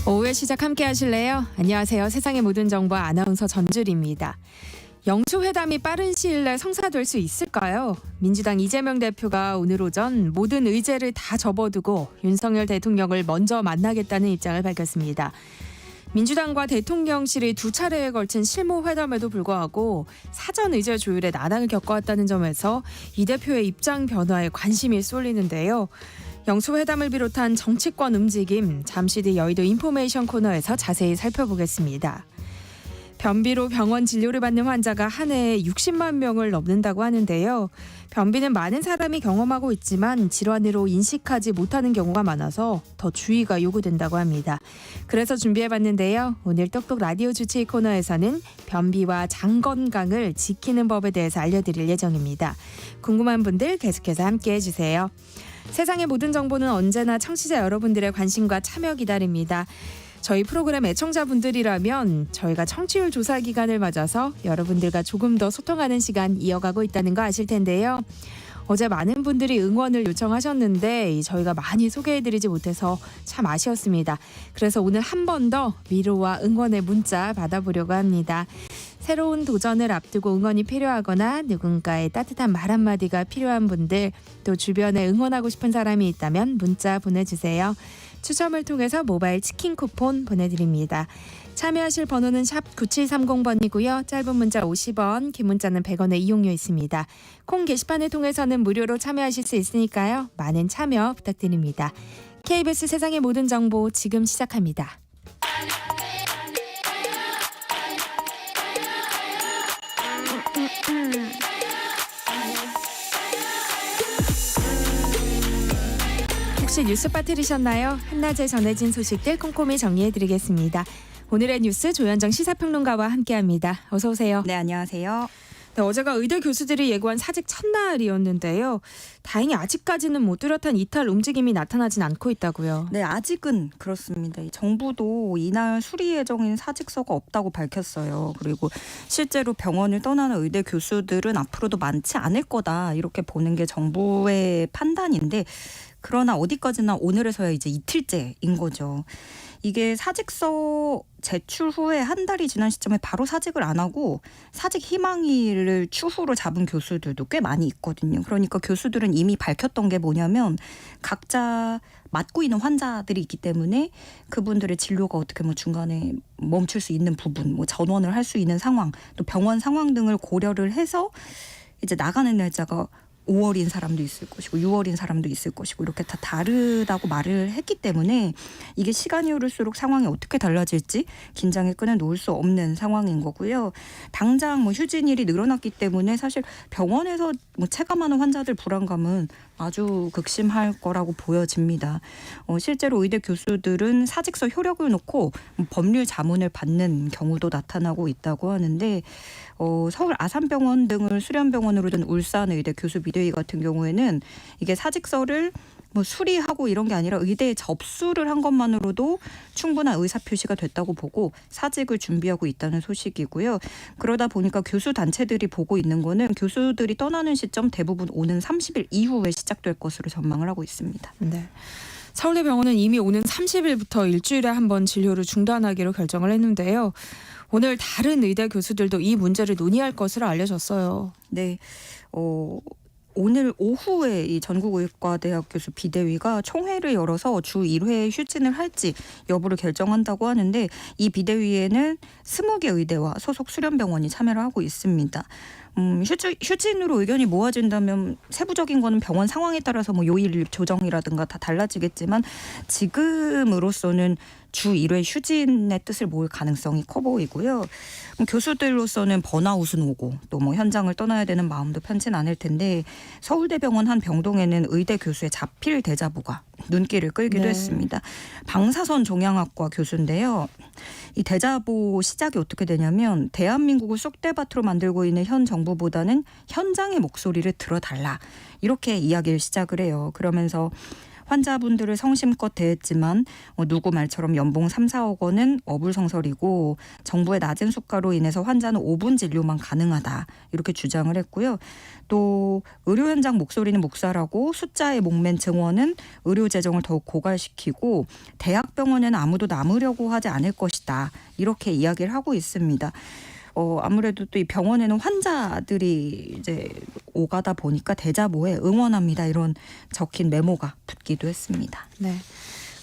오후에 시작 함께 하실래요? 안녕하세요. 세상의 모든 정보 아나운서 전주리입니다. 영수회담이 빠른 시일 내에 성사될 수 있을까요? 민주당 이재명 대표가 오늘 오전 모든 의제를 다 접어두고 윤석열 대통령을 먼저 만나겠다는 입장을 밝혔습니다. 민주당과 대통령실이 두 차례에 걸친 실무회담에도 불구하고 사전 의제 조율에 난항을 겪어왔다는 점에서 이 대표의 입장 변화에 관심이 쏠리는데요. 영수회담을 비롯한 정치권 움직임, 잠시 뒤 여의도 인포메이션 코너에서 자세히 살펴보겠습니다. 변비로 병원 진료를 받는 환자가 한 해에 60만 명을 넘는다고 하는데요. 변비는 많은 사람이 경험하고 있지만 질환으로 인식하지 못하는 경우가 많아서 더 주의가 요구된다고 합니다. 그래서 준비해봤는데요. 오늘 똑똑 라디오 주치의 코너에서는 변비와 장 건강을 지키는 법에 대해서 알려드릴 예정입니다. 궁금한 분들 계속해서 함께해 주세요. 세상의 모든 정보는 언제나 청취자 여러분들의 관심과 참여 기다립니다. 저희 프로그램 애청자분들이라면 저희가 청취율 조사 기간을 맞아서 여러분들과 조금 더 소통하는 시간 이어가고 있다는 거 아실 텐데요. 어제 많은 분들이 응원을 요청하셨는데 저희가 많이 소개해드리지 못해서 참 아쉬웠습니다. 그래서 오늘 한 번 더 위로와 응원의 문자 받아보려고 합니다. 새로운 도전을 앞두고 응원이 필요하거나 누군가의 따뜻한 말 한마디가 필요한 분들, 또 주변에 응원하고 싶은 사람이 있다면 문자 보내주세요. 추첨을 통해서 모바일 치킨 쿠폰 보내드립니다. 참여하실 번호는 샵 9730번이고요. 짧은 문자 50원, 긴 문자는 100원의 이용료 있습니다. 콩 게시판을 통해서는 무료로 참여하실 수 있으니까요. 많은 참여 부탁드립니다. KBS 세상의 모든 정보 지금 시작합니다. 혹시 뉴스 빠뜨리셨나요? 한낮에 전해진 소식들 꼼꼼히 정리해드리겠습니다. 오늘의 뉴스 조현정 시사평론가와 함께합니다. 어서 오세요. 네, 안녕하세요. 네, 어제가 의대 교수들이 예고한 사직 첫날이었는데요. 다행히 아직까지는 뚜렷한 이탈 움직임이 나타나진 않고 있다고요. 네, 아직은 그렇습니다. 정부도 이날 수리 예정인 사직서가 없다고 밝혔어요. 그리고 실제로 병원을 떠나는 의대 교수들은 앞으로도 많지 않을 거다 이렇게 보는 게 정부의 판단인데, 그러나 어디까지나 오늘에서야 이제 이틀째인 거죠. 이게 사직서 제출 후에 한 달이 지난 시점에 바로 사직을 안 하고 사직 희망일을 추후로 잡은 교수들도 꽤 많이 있거든요. 그러니까 교수들은 이미 밝혔던 게 뭐냐면 각자 맡고 있는 환자들이 있기 때문에 그분들의 진료가 어떻게 중간에 멈출 수 있는 부분, 전원을 할 수 있는 상황, 또 병원 상황 등을 고려를 해서 이제 나가는 날짜가 5월인 사람도 있을 것이고 6월인 사람도 있을 것이고 이렇게 다 다르다고 말을 했기 때문에 이게 시간이 흐를수록 상황이 어떻게 달라질지 긴장의 끈을 놓을 수 없는 상황인 거고요. 당장 휴진일이 늘어났기 때문에 사실 병원에서 체감하는 환자들 불안감은 아주 극심할 거라고 보여집니다. 실제로 의대 교수들은 사직서 효력을 놓고 법률 자문을 받는 경우도 나타나고 있다고 하는데, 서울 아산병원 등을 수련병원으로 둔 울산의대 교수 비대위 같은 경우에는 이게 사직서를 수리하고 이런 게 아니라 의대에 접수를 한 것만으로도 충분한 의사표시가 됐다고 보고 사직을 준비하고 있다는 소식이고요. 그러다 보니까 교수 단체들이 보고 있는 거는 교수들이 떠나는 시점 대부분 오는 30일 이후에 시작될 것으로 전망을 하고 있습니다. 네. 서울대병원은 이미 오는 30일부터 일주일에 한 번 진료를 중단하기로 결정을 했는데요. 오늘 다른 의대 교수들도 이 문제를 논의할 것으로 알려졌어요. 네. 오늘 오후에 이 전국의과대학 교수 비대위가 총회를 열어서 주 1회 휴진을 할지 여부를 결정한다고 하는데, 이 비대위에는 20개 의대와 소속 수련병원이 참여를 하고 있습니다. 휴진으로 의견이 모아진다면 세부적인 거는 병원 상황에 따라서 요일 조정이라든가 다 달라지겠지만 지금으로서는 주 1회 휴진의 뜻을 모을 가능성이 커 보이고요. 교수들로서는 번아웃은 오고 또 현장을 떠나야 되는 마음도 편치는 않을 텐데, 서울대병원 한 병동에는 의대 교수의 자필 대자보가 눈길을 끌기도 했습니다. 방사선 종양학과 교수인데요. 이 대자보 시작이 어떻게 되냐면, 대한민국을 쑥대밭으로 만들고 있는 현 정부보다는 현장의 목소리를 들어달라, 이렇게 이야기를 시작을 해요. 그러면서 환자분들을 성심껏 대했지만 누구 말처럼 연봉 3, 4억 원은 어불성설이고 정부의 낮은 수가로 인해서 환자는 5분 진료만 가능하다 이렇게 주장을 했고요. 또 의료 현장 목소리는 묵살하고 숫자에 목맨 증원은 의료 재정을 더욱 고갈시키고 대학병원에는 아무도 남으려고 하지 않을 것이다 이렇게 이야기를 하고 있습니다. 아무래도 또 이 병원에는 환자들이 이제 오가다 보니까 대자보에 응원합니다 이런 적힌 메모가 붙기도 했습니다. 네.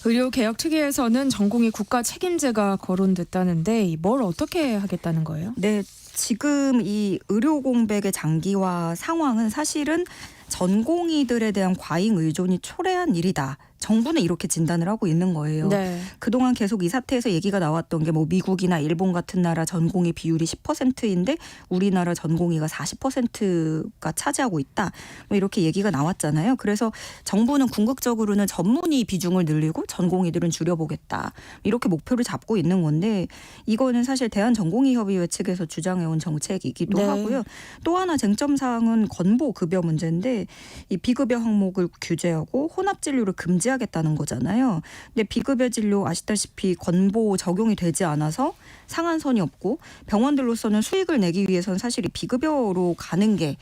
의료개혁 특위에서는 전공의 국가 책임제가 거론됐다는데 뭘 어떻게 하겠다는 거예요? 네, 지금 이 의료 공백의 장기화 상황은 사실은 전공의들에 대한 과잉 의존이 초래한 일이다. 정부는 이렇게 진단을 하고 있는 거예요. 네. 그동안 계속 이 사태에서 얘기가 나왔던 게 뭐 미국이나 일본 같은 나라 전공의 비율이 10%인데 우리나라 전공의가 40%가 차지하고 있다. 뭐 이렇게 얘기가 나왔잖아요. 그래서 정부는 궁극적으로는 전문의 비중을 늘리고 전공의들은 줄여보겠다. 이렇게 목표를 잡고 있는 건데 이거는 사실 대한전공의협의회 측에서 주장해온 정책이기도 네. 하고요. 또 하나 쟁점 사항은 건보 급여 문제인데 이 비급여 항목을 규제하고 혼합 진료를 금지하겠다는 거잖아요. 근데 비급여 진료 아시다시피 건보 적용이 되지 않아서 상한선이 없고 병원들로서는 수익을 내기 위해서는 사실 이 비급여로 가는 게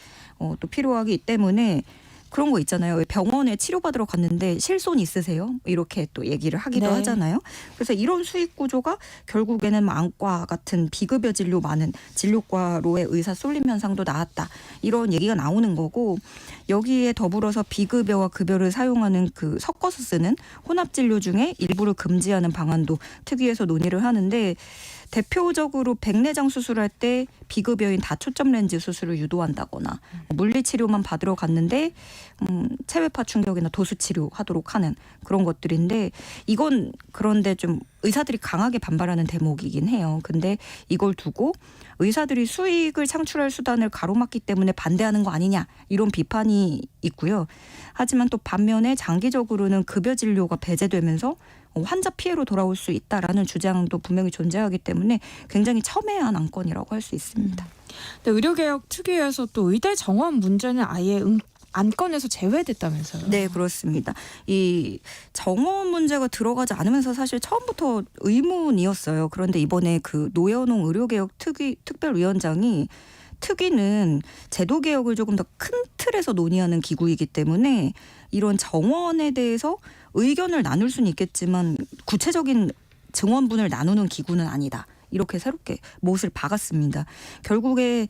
또 필요하기 때문에 그런 거 있잖아요. 왜 병원에 치료받으러 갔는데 실손 있으세요? 이렇게 또 얘기를 하기도 네. 하잖아요. 그래서 이런 수익 구조가 결국에는 안과 같은 비급여 진료 많은 진료과로의 의사 쏠림 현상도 나왔다. 이런 얘기가 나오는 거고 여기에 더불어서 비급여와 급여를 사용하는 그 섞어서 쓰는 혼합 진료 중에 일부를 금지하는 방안도 특위에서 논의를 하는데 대표적으로 백내장 수술할 때 비급여인 다초점 렌즈 수술을 유도한다거나 물리치료만 받으러 갔는데 체외파 충격이나 도수치료 하도록 하는 그런 것들인데 이건 그런데 좀 의사들이 강하게 반발하는 대목이긴 해요. 근데 이걸 두고 의사들이 수익을 창출할 수단을 가로막기 때문에 반대하는 거 아니냐 이런 비판이 있고요. 하지만 또 반면에 장기적으로는 급여 진료가 배제되면서 환자 피해로 돌아올 수 있다라는 주장도 분명히 존재하기 때문에 굉장히 첨예한 안건이라고 할 수 있습니다. 근데 의료개혁 특위에서 또 의대 정원 문제는 아예 안건에서 제외됐다면서요? 네, 그렇습니다. 이 정원 문제가 들어가지 않으면서 사실 처음부터 의문이었어요. 그런데 이번에 그 노현홍 의료개혁 특별위원장이 특위는 제도 개혁을 조금 더 큰 틀에서 논의하는 기구이기 때문에 이런 정원에 대해서 의견을 나눌 수는 있겠지만 구체적인 증원분을 나누는 기구는 아니다. 이렇게 새롭게 못을 박았습니다. 결국에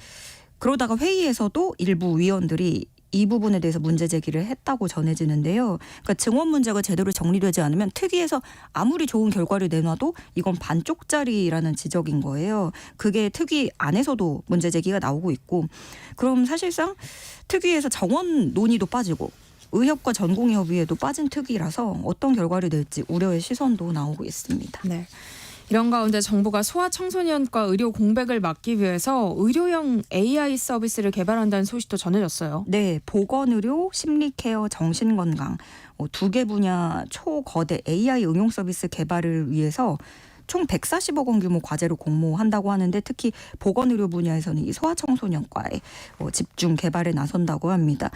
그러다가 회의에서도 일부 위원들이 이 부분에 대해서 문제 제기를 했다고 전해지는데요. 그러니까 증원 문제가 제대로 정리되지 않으면 특위에서 아무리 좋은 결과를 내놔도 이건 반쪽짜리라는 지적인 거예요. 그게 특위 안에서도 문제 제기가 나오고 있고 그럼 사실상 특위에서 정원 논의도 빠지고 의협과 전공의협의회도 빠진 특위라서 어떤 결과를 낼지 우려의 시선도 나오고 있습니다. 네. 이런 가운데 정부가 소아청소년과 의료 공백을 막기 위해서 의료형 AI 서비스를 개발한다는 소식도 전해졌어요. 네, 보건의료, 심리케어, 정신건강 두 개 분야 초거대 AI 응용 서비스 개발을 위해서 총 140억 원 규모 과제로 공모한다고 하는데 특히 보건의료 분야에서는 이 소아청소년과의 집중 개발에 나선다고 합니다.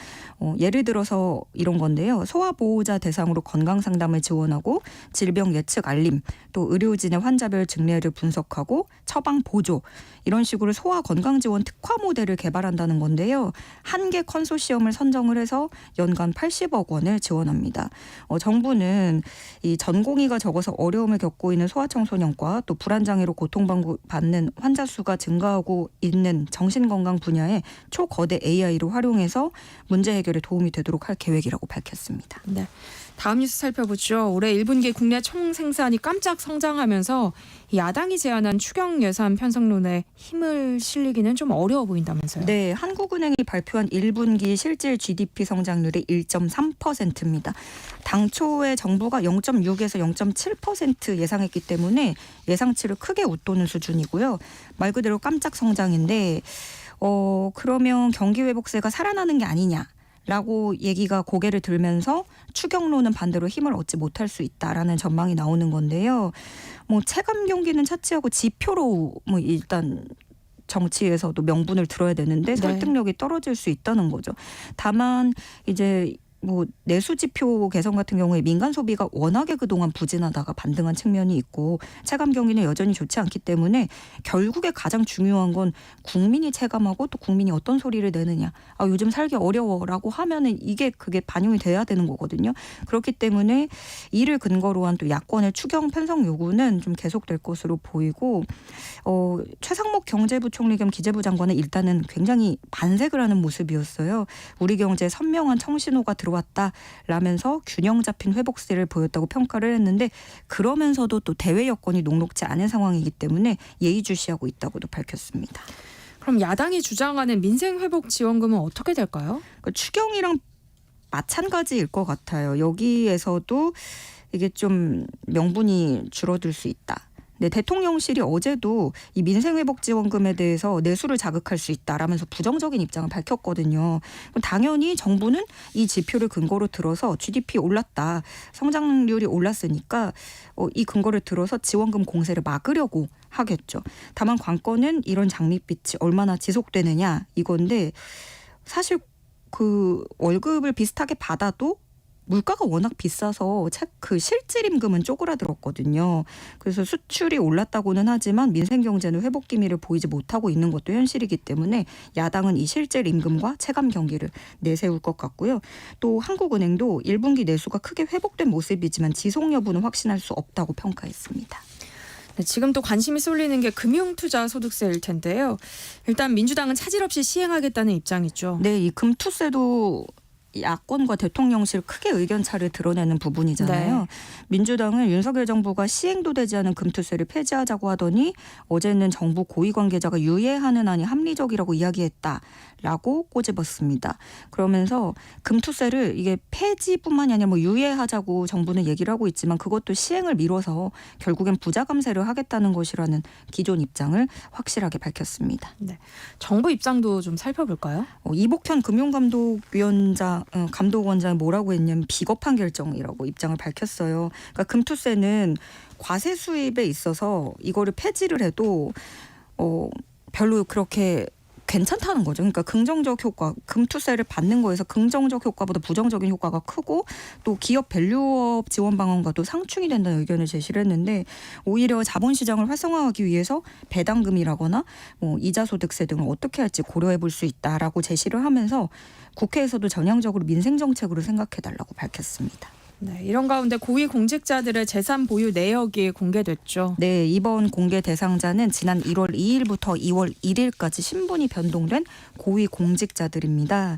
예를 들어서 이런 건데요. 소아보호자 대상으로 건강상담을 지원하고 질병 예측 알림, 또 의료진의 환자별 증례를 분석하고 처방 보조 이런 식으로 소아 건강지원 특화 모델을 개발한다는 건데요. 한 개 컨소시엄을 선정을 해서 연간 80억 원을 지원합니다. 정부는 이 전공의가 적어서 어려움을 겪고 있는 소아청소년과 또 불안장애로 고통받는 환자 수가 증가하고 있는 정신건강 분야에 초거대 AI를 활용해서 문제 해결에 도움이 되도록 할 계획이라고 밝혔습니다. 네. 다음 뉴스 살펴보죠. 올해 1분기 국내 총생산이 깜짝 성장하면서 야당이 제안한 추경 예산 편성론에 힘을 실리기는 좀 어려워 보인다면서요. 네, 한국은행이 발표한 1분기 실질 GDP 성장률이 1.3%입니다. 당초에 정부가 0.6에서 0.7% 예상했기 때문에 예상치를 크게 웃도는 수준이고요. 말 그대로 깜짝 성장인데 그러면 경기 회복세가 살아나는 게 아니냐. 라고 얘기가 고개를 들면서 추경로는 반대로 힘을 얻지 못할 수 있다라는 전망이 나오는 건데요. 체감 경기는 차치하고 지표로 일단 정치에서도 명분을 들어야 되는데 설득력이 떨어질 수 있다는 거죠. 다만 이제 뭐 내수 지표 개선 같은 경우에 민간 소비가 워낙에 그동안 부진하다가 반등한 측면이 있고 체감 경기는 여전히 좋지 않기 때문에 결국에 가장 중요한 건 국민이 체감하고 또 국민이 어떤 소리를 내느냐. 요즘 살기 어려워라고 하면은 그게 반영이 돼야 되는 거거든요. 그렇기 때문에 이를 근거로 한 또 야권의 추경 편성 요구는 좀 계속될 것으로 보이고 최상목 경제부총리 겸 기재부 장관은 일단은 굉장히 반색을 하는 모습이었어요. 우리 경제에 선명한 청신호가 들어왔다라면서 균형 잡힌 회복세를 보였다고 평가를 했는데 그러면서도 또 대외 여건이 녹록지 않은 상황이기 때문에 예의주시하고 있다고도 밝혔습니다. 그럼 야당이 주장하는 민생회복지원금은 어떻게 될까요? 추경이랑 마찬가지일 것 같아요. 여기에서도 이게 좀 명분이 줄어들 수 있다. 네, 대통령실이 어제도 이 민생회복지원금에 대해서 내수를 자극할 수 있다라면서 부정적인 입장을 밝혔거든요. 당연히 정부는 이 지표를 근거로 들어서 GDP 올랐다, 성장률이 올랐으니까 이 근거를 들어서 지원금 공세를 막으려고 하겠죠. 다만 관건은 이런 장밋빛이 얼마나 지속되느냐 이건데 사실 그 월급을 비슷하게 받아도 물가가 워낙 비싸서 그 실질 임금은 쪼그라들었거든요. 그래서 수출이 올랐다고는 하지만 민생 경제는 회복 기미를 보이지 못하고 있는 것도 현실이기 때문에 야당은 이 실질 임금과 체감 경기를 내세울 것 같고요. 또 한국은행도 1분기 내수가 크게 회복된 모습이지만 지속 여부는 확신할 수 없다고 평가했습니다. 네, 지금 또 관심이 쏠리는 게 금융투자 소득세일 텐데요. 일단 민주당은 차질 없이 시행하겠다는 입장이죠. 네, 이 금투세도 야권과 대통령실 크게 의견 차를 드러내는 부분이잖아요. 네. 민주당은 윤석열 정부가 시행도 되지 않은 금투세를 폐지하자고 하더니 어제는 정부 고위 관계자가 유예하는 안이 합리적이라고 이야기했다라고 꼬집었습니다. 그러면서 금투세를 이게 폐지뿐만이 아니라 유예하자고 정부는 얘기를 하고 있지만 그것도 시행을 미뤄서 결국엔 부자 감세를 하겠다는 것이라는 기존 입장을 확실하게 밝혔습니다. 네. 정부 입장도 좀 살펴볼까요? 이복현 감독원장이 뭐라고 했냐면 비겁한 결정이라고 입장을 밝혔어요. 그러니까 금투세는 과세 수입에 있어서 이거를 폐지를 해도 별로 그렇게 괜찮다는 거죠. 그러니까 긍정적 효과, 금투세를 받는 거에서 긍정적 효과보다 부정적인 효과가 크고 또 기업 밸류업 지원 방안과도 상충이 된다는 의견을 제시를 했는데 오히려 자본시장을 활성화하기 위해서 배당금이라거나 이자소득세 등을 어떻게 할지 고려해 볼 수 있다라고 제시를 하면서 국회에서도 전향적으로 민생정책으로 생각해달라고 밝혔습니다. 네, 이런 가운데 고위 공직자들의 재산 보유 내역이 공개됐죠. 네, 이번 공개 대상자는 지난 1월 2일부터 2월 1일까지 신분이 변동된 고위 공직자들입니다.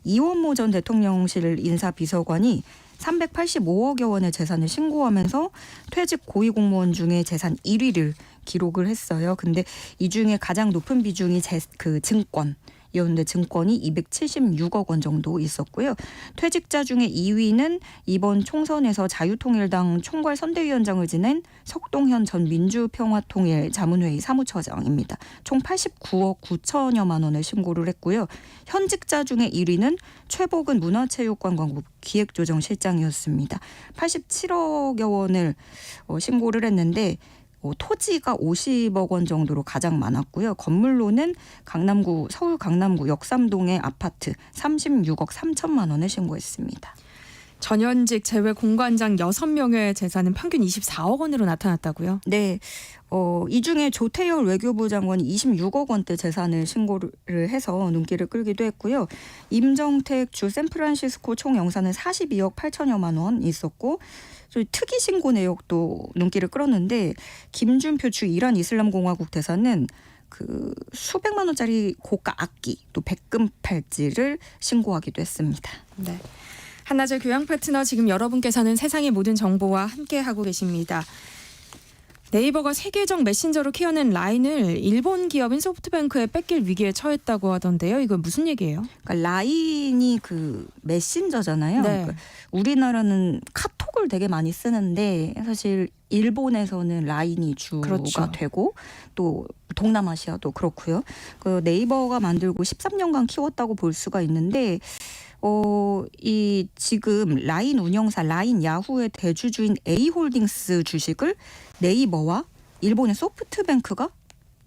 이원모 전 대통령실 인사비서관이 385억여 원의 재산을 신고하면서 퇴직 고위공무원 중에 재산 1위를 기록을 했어요. 근데 이 중에 가장 높은 비중이 증권. 이었는데 증권이 276억 원 정도 있었고요. 퇴직자 중에 2위는 이번 총선에서 자유통일당 총괄 선대위원장을 지낸 석동현 전 민주평화통일 자문회의 사무처장입니다. 총 89억 9천여만 원을 신고를 했고요. 현직자 중에 1위는 최복은 문화체육관광부 기획조정실장이었습니다. 87억여 원을 신고를 했는데 토지가 50억 원 정도로 가장 많았고요. 건물로는 서울 강남구 역삼동의 아파트 36억 3천만 원을 신고했습니다. 전현직 제외 공관장 6명의 재산은 평균 24억 원으로 나타났다고요? 네. 이 중에 조태열 외교부 장관이 26억 원대 재산을 신고를 해서 눈길을 끌기도 했고요. 임정택 주 샌프란시스코 총영사는 42억 8천여만 원 있었고 특이 신고 내역도 눈길을 끌었는데 김준표 주 이란 이슬람공화국 대사는 수백만 원짜리 고가 악기 또 백금 팔찌를 신고하기도 했습니다. 네. 한나절 교양 파트너 지금 여러분께서는 세상의 모든 정보와 함께하고 계십니다. 네이버가 세계적 메신저로 키워낸 라인을 일본 기업인 소프트뱅크에 뺏길 위기에 처했다고 하던데요. 이건 무슨 얘기예요? 그러니까 라인이 메신저잖아요. 네. 그러니까 우리나라는 카톡을 되게 많이 쓰는데 사실 일본에서는 라인이 주가 그렇죠. 되고 또 동남아시아도 그렇고요. 네이버가 만들고 13년간 키웠다고 볼 수가 있는데 이 지금 라인 운영사 라인 야후의 대주주인 A홀딩스 주식을 네이버와 일본의 소프트뱅크가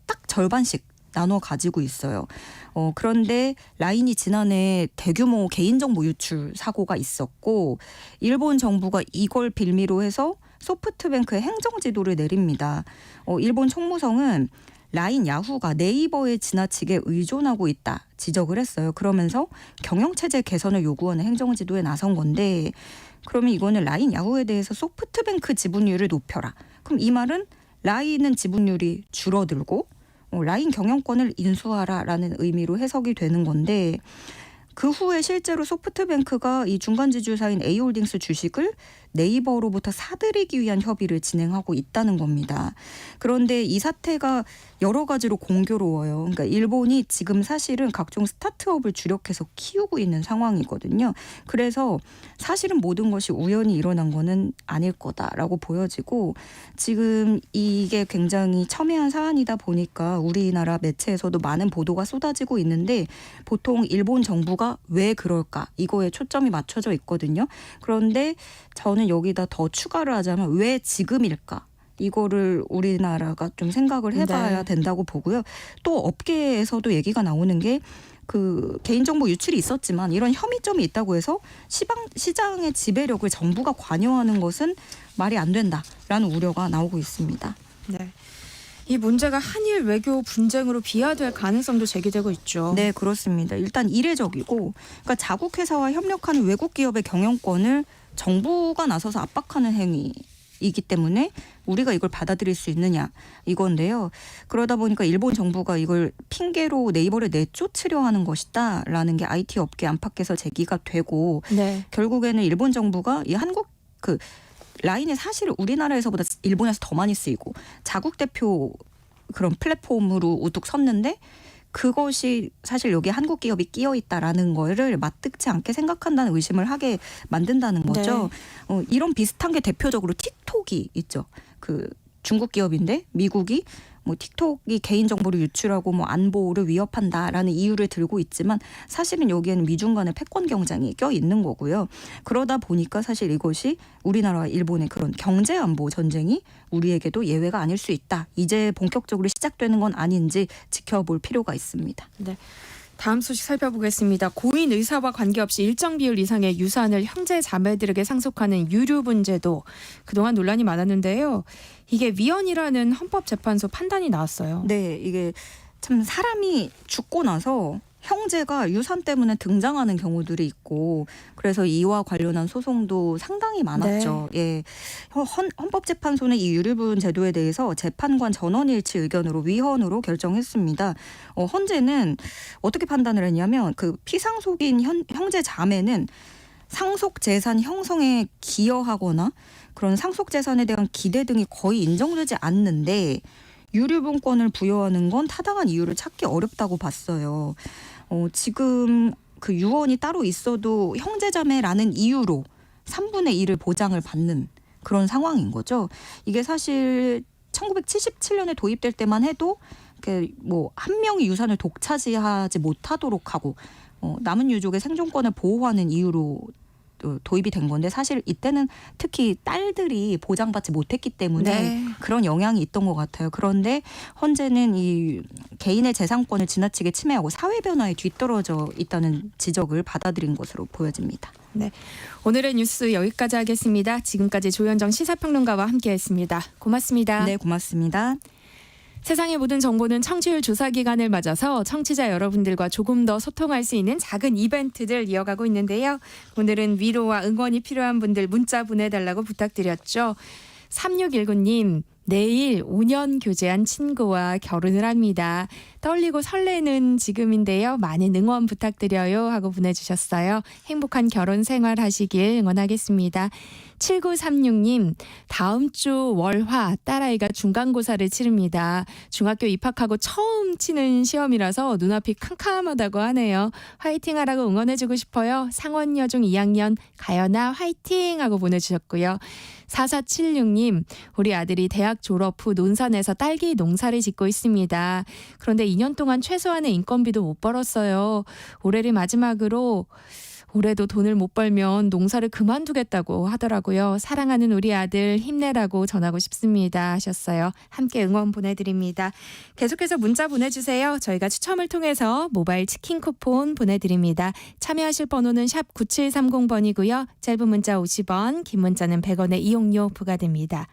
딱 절반씩 나눠 가지고 있어요. 그런데 라인이 지난해 대규모 개인정보 유출 사고가 있었고 일본 정부가 이걸 빌미로 해서 소프트뱅크의 행정지도를 내립니다. 일본 총무성은 라인 야후가 네이버에 지나치게 의존하고 있다 지적을 했어요. 그러면서 경영체제 개선을 요구하는 행정지도에 나선 건데 그러면 이거는 라인 야후에 대해서 소프트뱅크 지분율을 높여라. 그럼 이 말은 라인은 지분율이 줄어들고 라인 경영권을 인수하라라는 의미로 해석이 되는 건데 그 후에 실제로 소프트뱅크가 이 중간지주사인 A홀딩스 주식을 네이버로부터 사들이기 위한 협의를 진행하고 있다는 겁니다. 그런데 이 사태가 여러 가지로 공교로워요. 그러니까 일본이 지금 사실은 각종 스타트업을 주력해서 키우고 있는 상황이거든요. 그래서 사실은 모든 것이 우연히 일어난 거는 아닐 거다라고 보여지고 지금 이게 굉장히 첨예한 사안이다 보니까 우리나라 매체에서도 많은 보도가 쏟아지고 있는데 보통 일본 정부가 왜 그럴까 이거에 초점이 맞춰져 있거든요. 그런데 저는 여기다 더 추가를 하자면 왜 지금일까? 이거를 우리나라가 좀 생각을 해봐야 된다고 보고요. 또 업계에서도 얘기가 나오는 게 그 개인정보 유출이 있었지만 이런 혐의점이 있다고 해서 시장의 지배력을 정부가 관여하는 것은 말이 안 된다라는 우려가 나오고 있습니다. 네. 이 문제가 한일 외교 분쟁으로 비화될 가능성도 제기되고 있죠. 네, 그렇습니다. 일단 이례적이고 그러니까 자국 회사와 협력하는 외국 기업의 경영권을 정부가 나서서 압박하는 행위이기 때문에 우리가 이걸 받아들일 수 있느냐 이건데요. 그러다 보니까 일본 정부가 이걸 핑계로 네이버를 내쫓으려 하는 것이다라는 게 IT 업계 안팎에서 제기가 되고 결국에는 일본 정부가 이 한국 라인이 사실 우리나라에서보다 일본에서 더 많이 쓰이고 자국 대표 그런 플랫폼으로 우뚝 섰는데 그것이 사실 여기 한국 기업이 끼어 있다라는 거를 맞득치 않게 생각한다는 의심을 하게 만든다는 거죠. 이런 비슷한 게 대표적으로 틱톡이 있죠. 그 중국 기업인데 미국이 뭐 틱톡이 개인정보를 유출하고 뭐 안보를 위협한다라는 이유를 들고 있지만 사실은 여기에는 미중 간의 패권 경쟁이 껴 있는 거고요. 그러다 보니까 사실 이것이 우리나라와 일본의 그런 경제 안보 전쟁이 우리에게도 예외가 아닐 수 있다. 이제 본격적으로 시작되는 건 아닌지 지켜볼 필요가 있습니다. 네. 다음 소식 살펴보겠습니다. 고인 의사와 관계없이 일정 비율 이상의 유산을 형제 자매들에게 상속하는 유류분제도 그동안 논란이 많았는데요. 이게 위헌이라는 헌법재판소 판단이 나왔어요. 네, 이게 참 사람이 죽고 나서 형제가 유산 때문에 등장하는 경우들이 있고 그래서 이와 관련한 소송도 상당히 많았죠. 예, 헌법재판소는 이 유류분 제도에 대해서 재판관 전원일치 의견으로 위헌으로 결정했습니다. 헌재는 어떻게 판단을 했냐면 그 피상속인 형제 자매는 상속 재산 형성에 기여하거나 그런 상속 재산에 대한 기대 등이 거의 인정되지 않는데 유류분권을 부여하는 건 타당한 이유를 찾기 어렵다고 봤어요. 지금 그 유언이 따로 있어도 형제자매라는 이유로 3분의 1을 보장을 받는 그런 상황인 거죠. 이게 사실 1977년에 도입될 때만 해도 뭐 한 명이 유산을 독차지하지 못하도록 하고 남은 유족의 생존권을 보호하는 이유로 도입이 된 건데 사실 이때는 특히 딸들이 보장받지 못했기 때문에 그런 영향이 있던 것 같아요. 그런데 헌재는 이 개인의 재산권을 지나치게 침해하고 사회 변화에 뒤떨어져 있다는 지적을 받아들인 것으로 보여집니다. 네, 오늘의 뉴스 여기까지 하겠습니다. 지금까지 조현정 시사평론가와 함께했습니다. 고맙습니다. 네, 고맙습니다. 세상의 모든 정보는 청취율 조사 기간을 맞아서 청취자 여러분들과 조금 더 소통할 수 있는 작은 이벤트들 이어가고 있는데요. 오늘은 위로와 응원이 필요한 분들 문자 보내달라고 부탁드렸죠. 3619님, 내일 5년 교제한 친구와 결혼을 합니다. 떨리고 설레는 지금인데요. 많은 응원 부탁드려요 하고 보내주셨어요. 행복한 결혼 생활 하시길 응원하겠습니다. 7936님, 다음 주 월화 딸아이가 중간고사를 치릅니다. 중학교 입학하고 처음 치는 시험이라서 눈앞이 캄캄하다고 하네요. 화이팅 하라고 응원해주고 싶어요. 상원여중 2학년 가연아 화이팅 하고 보내주셨고요. 4476님, 우리 아들이 대학 졸업 후 논산에서 딸기 농사를 짓고 있습니다. 그런데 2년 동안 최소한의 인건비도 못 벌었어요. 올해를 마지막으로 올해도 돈을 못 벌면 농사를 그만두겠다고 하더라고요. 사랑하는 우리 아들 힘내라고 전하고 싶습니다 하셨어요. 함께 응원 보내드립니다. 계속해서 문자 보내주세요. 저희가 추첨을 통해서 모바일 치킨 쿠폰 보내드립니다. 참여하실 번호는 샵 9730번이고요. 짧은 문자 50원, 긴 문자는 100원의 이용료 부과됩니다.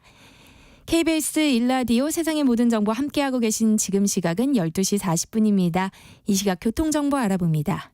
KBS 1라디오 세상의 모든 정보 함께하고 계신 지금 시각은 12시 40분입니다. 이 시각 교통정보 알아봅니다.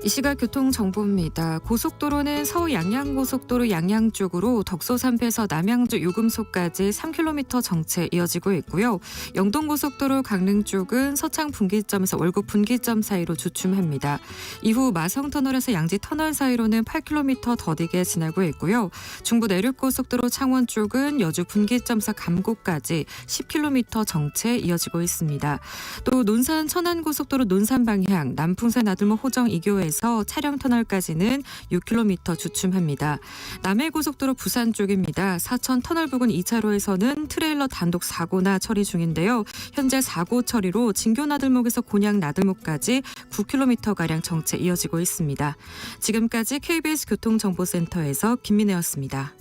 이 시각 교통정보입니다. 고속도로는 서울 양양고속도로 양양 쪽으로 덕소산패에서 남양주 요금소까지 3km 정체 이어지고 있고요. 영동고속도로 강릉 쪽은 서창 분기점에서 월곡 분기점 사이로 주춤합니다. 이후 마성터널에서 양지터널 사이로는 8km 더디게 지나고 있고요. 중부 내륙고속도로 창원 쪽은 여주 분기점에서 감곡까지 10km 정체 이어지고 있습니다. 또 논산 천안고속도로 논산 방향 남풍산 나들목 호정 2교에서 차량 터널까지는 6km 주춤합니다. 남해고속도로 부산 쪽입니다. 사천 터널 부근 2차로에서는 트레일러 단독 사고나 처리 중인데요. 현재 사고 처리로 진교 나들목에서 곤양 나들목까지 9km가량 정체 이어지고 있습니다. 지금까지 KBS 교통정보센터에서 김민혜였습니다.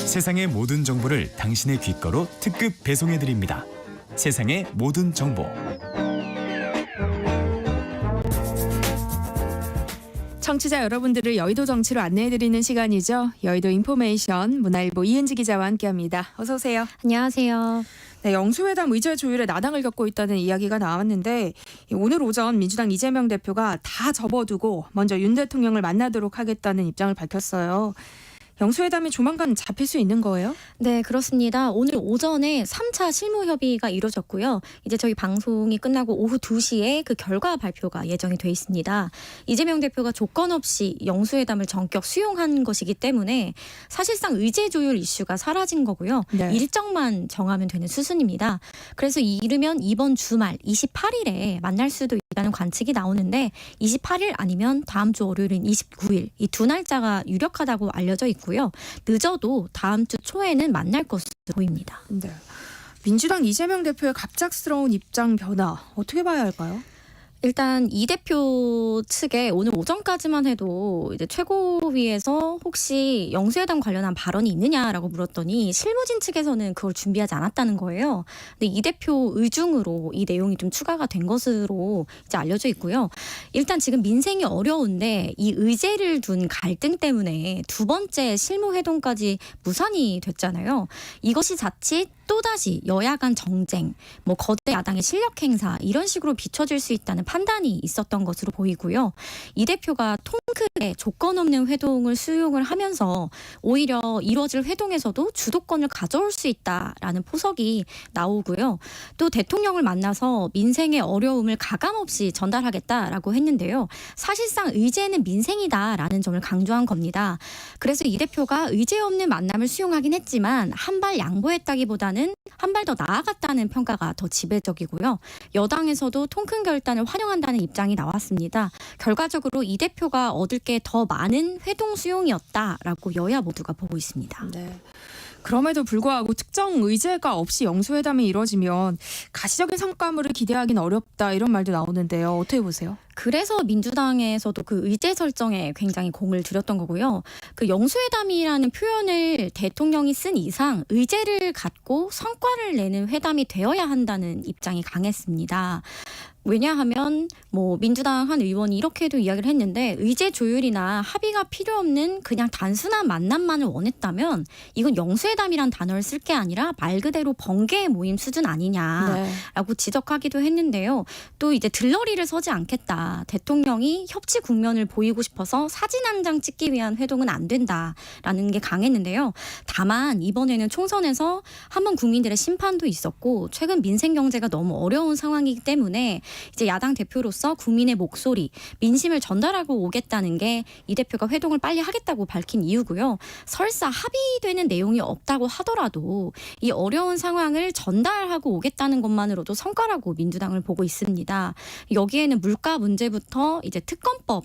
세상의 모든 정보를 당신의 귓가로 특급 배송해드립니다. 세상의 모든 정보. 청취자 여러분들을 여의도 정치로 안내해드리는 시간이죠. 여의도 인포메이션 문화일보 이은지 기자와 함께합니다. 어서 오세요. 안녕하세요. 네, 영수회담 의제 조율에 나당을 겪고 있다는 이야기가 나왔는데 오늘 오전 민주당 이재명 대표가 다 접어두고 먼저 윤 대통령을 만나도록 하겠다는 입장을 밝혔어요. 영수회담이 조만간 잡힐 수 있는 거예요? 네, 그렇습니다. 오늘 오전에 3차 실무 협의가 이루어졌고요. 이제 저희 방송이 끝나고 오후 2시에 그 결과 발표가 예정이 돼 있습니다. 이재명 대표가 조건 없이 영수회담을 전격 수용한 것이기 때문에 사실상 의제 조율 이슈가 사라진 거고요. 네. 일정만 정하면 되는 수순입니다. 그래서 이르면 이번 주말 28일에 만날 수도 있다는 관측이 나오는데 28일 아니면 다음 주 월요일인 29일 이 두 날짜가 유력하다고 알려져 있고요. 늦어도 다음 주 초에는 만날 것으로 보입니다. 네. 민주당 이재명 대표의 갑작스러운 입장 변화 어떻게 봐야 할까요? 일단 이 대표 측에 오늘 오전까지만 해도 이제 최고위에서 혹시 영수회담 관련한 발언이 있느냐라고 물었더니 실무진 측에서는 그걸 준비하지 않았다는 거예요. 근데 이 대표 의중으로 이 내용이 좀 추가가 된 것으로 이제 알려져 있고요. 일단 지금 민생이 어려운데 이 의제를 둔 갈등 때문에 두 번째 실무회동까지 무산이 됐잖아요. 이것이 자칫 또다시 여야 간 정쟁, 뭐 거대 야당의 실력 행사 이런 식으로 비춰질 수 있다는 판단이 있었던 것으로 보이고요. 이 대표가 통크게 조건 없는 회동을 수용을 하면서 오히려 이뤄질 회동에서도 주도권을 가져올 수 있다라는 포석이 나오고요. 또 대통령을 만나서 민생의 어려움을 가감없이 전달하겠다라고 했는데요. 사실상 의제는 민생이다라는 점을 강조한 겁니다. 그래서 이 대표가 의제 없는 만남을 수용하긴 했지만 한 발 양보했다기보다는 한 발 더 나아갔다는 평가가 더 지배적이고요. 여당에서도 통큰 결단을 환영한다는 입장이 나왔습니다. 결과적으로 이 대표가 얻을 게 더 많은 회동 수용이었다라고 여야 모두가 보고 있습니다. 네. 그럼에도 불구하고 특정 의제가 없이 영수회담이 이뤄지면 가시적인 성과물을 기대하기는 어렵다 이런 말도 나오는데요. 어떻게 보세요? 그래서 민주당에서도 그 의제 설정에 굉장히 공을 들였던 거고요. 그 영수회담이라는 표현을 대통령이 쓴 이상 의제를 갖고 성과를 내는 회담이 되어야 한다는 입장이 강했습니다. 왜냐하면 뭐 민주당 한 의원이 이렇게도 이야기를 했는데 의제 조율이나 합의가 필요 없는 그냥 단순한 만남만을 원했다면 이건 영수회담이란 단어를 쓸 게 아니라 말 그대로 번개 모임 수준 아니냐라고 지적하기도 했는데요. 또 이제 들러리를 서지 않겠다. 대통령이 협치 국면을 보이고 싶어서 사진 한 장 찍기 위한 회동은 안 된다라는 게 강했는데요. 다만 이번에는 총선에서 한번 국민들의 심판도 있었고 최근 민생 경제가 너무 어려운 상황이기 때문에 이제 야당 대표로서 국민의 목소리, 민심을 전달하고 오겠다는 게 이 대표가 회동을 빨리 하겠다고 밝힌 이유고요. 설사 합의되는 내용이 없다고 하더라도 이 어려운 상황을 전달하고 오겠다는 것만으로도 성과라고 민주당을 보고 있습니다. 여기에는 물가 문제부터 이제 특검법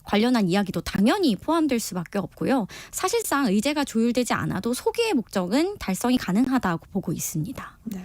관련한 이야기도 당연히 포함될 수밖에 없고요. 사실상 의제가 조율되지 않아도 소기의 목적은 달성이 가능하다고 보고 있습니다. 네.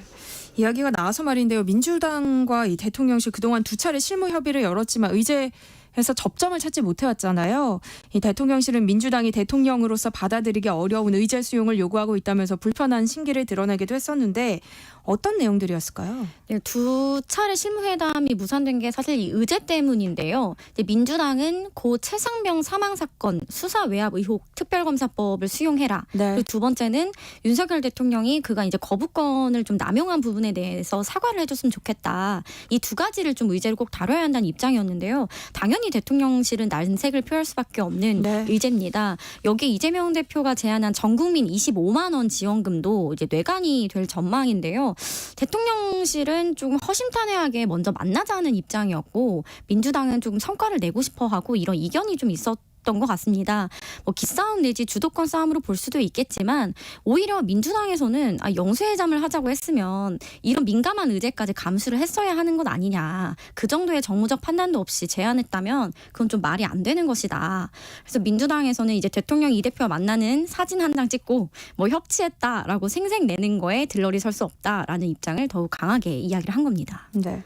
이야기가 나와서 말인데요. 민주당과 이 대통령실 그동안 두 차례 실무 협의를 열었지만 의제에서 접점을 찾지 못해왔잖아요. 이 대통령실은 민주당이 대통령으로서 받아들이기 어려운 의제 수용을 요구하고 있다면서 불편한 심기를 드러내기도 했었는데 어떤 내용들이었을까요? 네, 두 차례 실무회담이 무산된 게 사실 이 의제 때문인데요. 이제 민주당은 고 최상병 사망 사건 수사 외압 의혹 특별검사법을 수용해라. 네. 그리고 두 번째는 윤석열 대통령이 그가 이제 거부권을 좀 남용한 부분에 대해서 사과를 해줬으면 좋겠다. 이 두 가지를 좀 의제로 꼭 다뤄야 한다는 입장이었는데요. 당연히 대통령실은 난색을 표할 수밖에 없는 네. 의제입니다. 여기에 이재명 대표가 제안한 전국민 25만 원 지원금도 이제 뇌관이 될 전망인데요. 대통령실은 조금 허심탄회하게 먼저 만나자는 입장이었고 민주당은 조금 성과를 내고 싶어하고 이런 이견이 좀 있었던 것 같습니다. 뭐 기싸움 내지 주도권 싸움으로 볼 수도 있겠지만 오히려 민주당에서는 영수회담을 하자고 했으면 이런 민감한 의제까지 감수를 했어야 하는 것 아니냐. 그 정도의 정무적 판단도 없이 제안했다면 그건 좀 말이 안 되는 것이다. 그래서 민주당에서는 이제 대통령 이 대표와 만나는 사진 한 장 찍고 뭐 협치했다라고 생색내는 거에 들러리 설 수 없다라는 입장을 더욱 강하게 이야기를 한 겁니다. 네.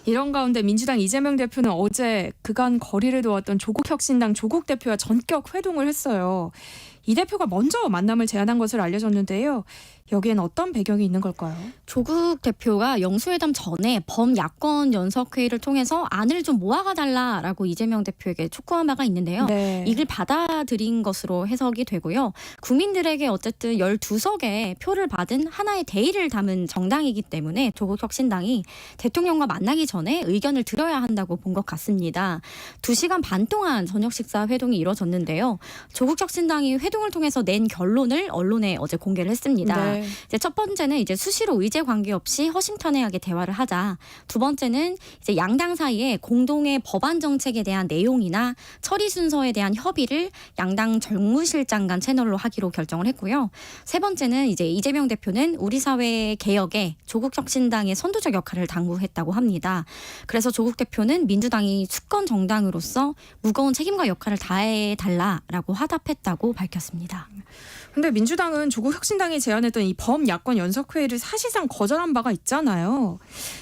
이런 가운데 민주당 이재명 대표는 어제 그간 거리를 두었던 조국혁신당 조국 대표와 전격 회동을 했어요. 이 대표가 먼저 만남을 제안한 것으로 알려졌는데요. 여기엔 어떤 배경이 있는 걸까요? 조국 대표가 영수회담 전에 범야권 연석회의를 통해서 안을 좀 모아가 달라라고 이재명 대표에게 촉구한 바가 있는데요. 네. 이걸 받아들인 것으로 해석이 되고요. 국민들에게 어쨌든 12석의 표를 받은 하나의 대의를 담은 정당이기 때문에 조국혁신당이 대통령과 만나기 전에 의견을 들어야 한다고 본 것 같습니다. 2시간 반 동안 저녁 식사 회동이 이뤄졌는데요. 조국혁신당이 회동을 통해서 낸 결론을 언론에 어제 공개를 했습니다. 네. 이제 첫 번째는 이제 수시로 의제 관계없이 허심탄회하게 대화를 하자. 두 번째는 이제 양당 사이에 공동의 법안 정책에 대한 내용이나 처리 순서에 대한 협의를 양당 정무실장 간 채널로 하기로 결정을 했고요. 세 번째는 이제 이재명 대표는 우리 사회 개혁에 조국혁신당의 선두적 역할을 당부했다고 합니다. 그래서 조국 대표는 민주당이 수권 정당으로서 무거운 책임과 역할을 다해 달라라고 화답했다고 밝혔습니다. 근데 민주당은 조국 혁신당이 제안했던 이 범야권 연석회의를 사실상 거절한 바가 있잖아요.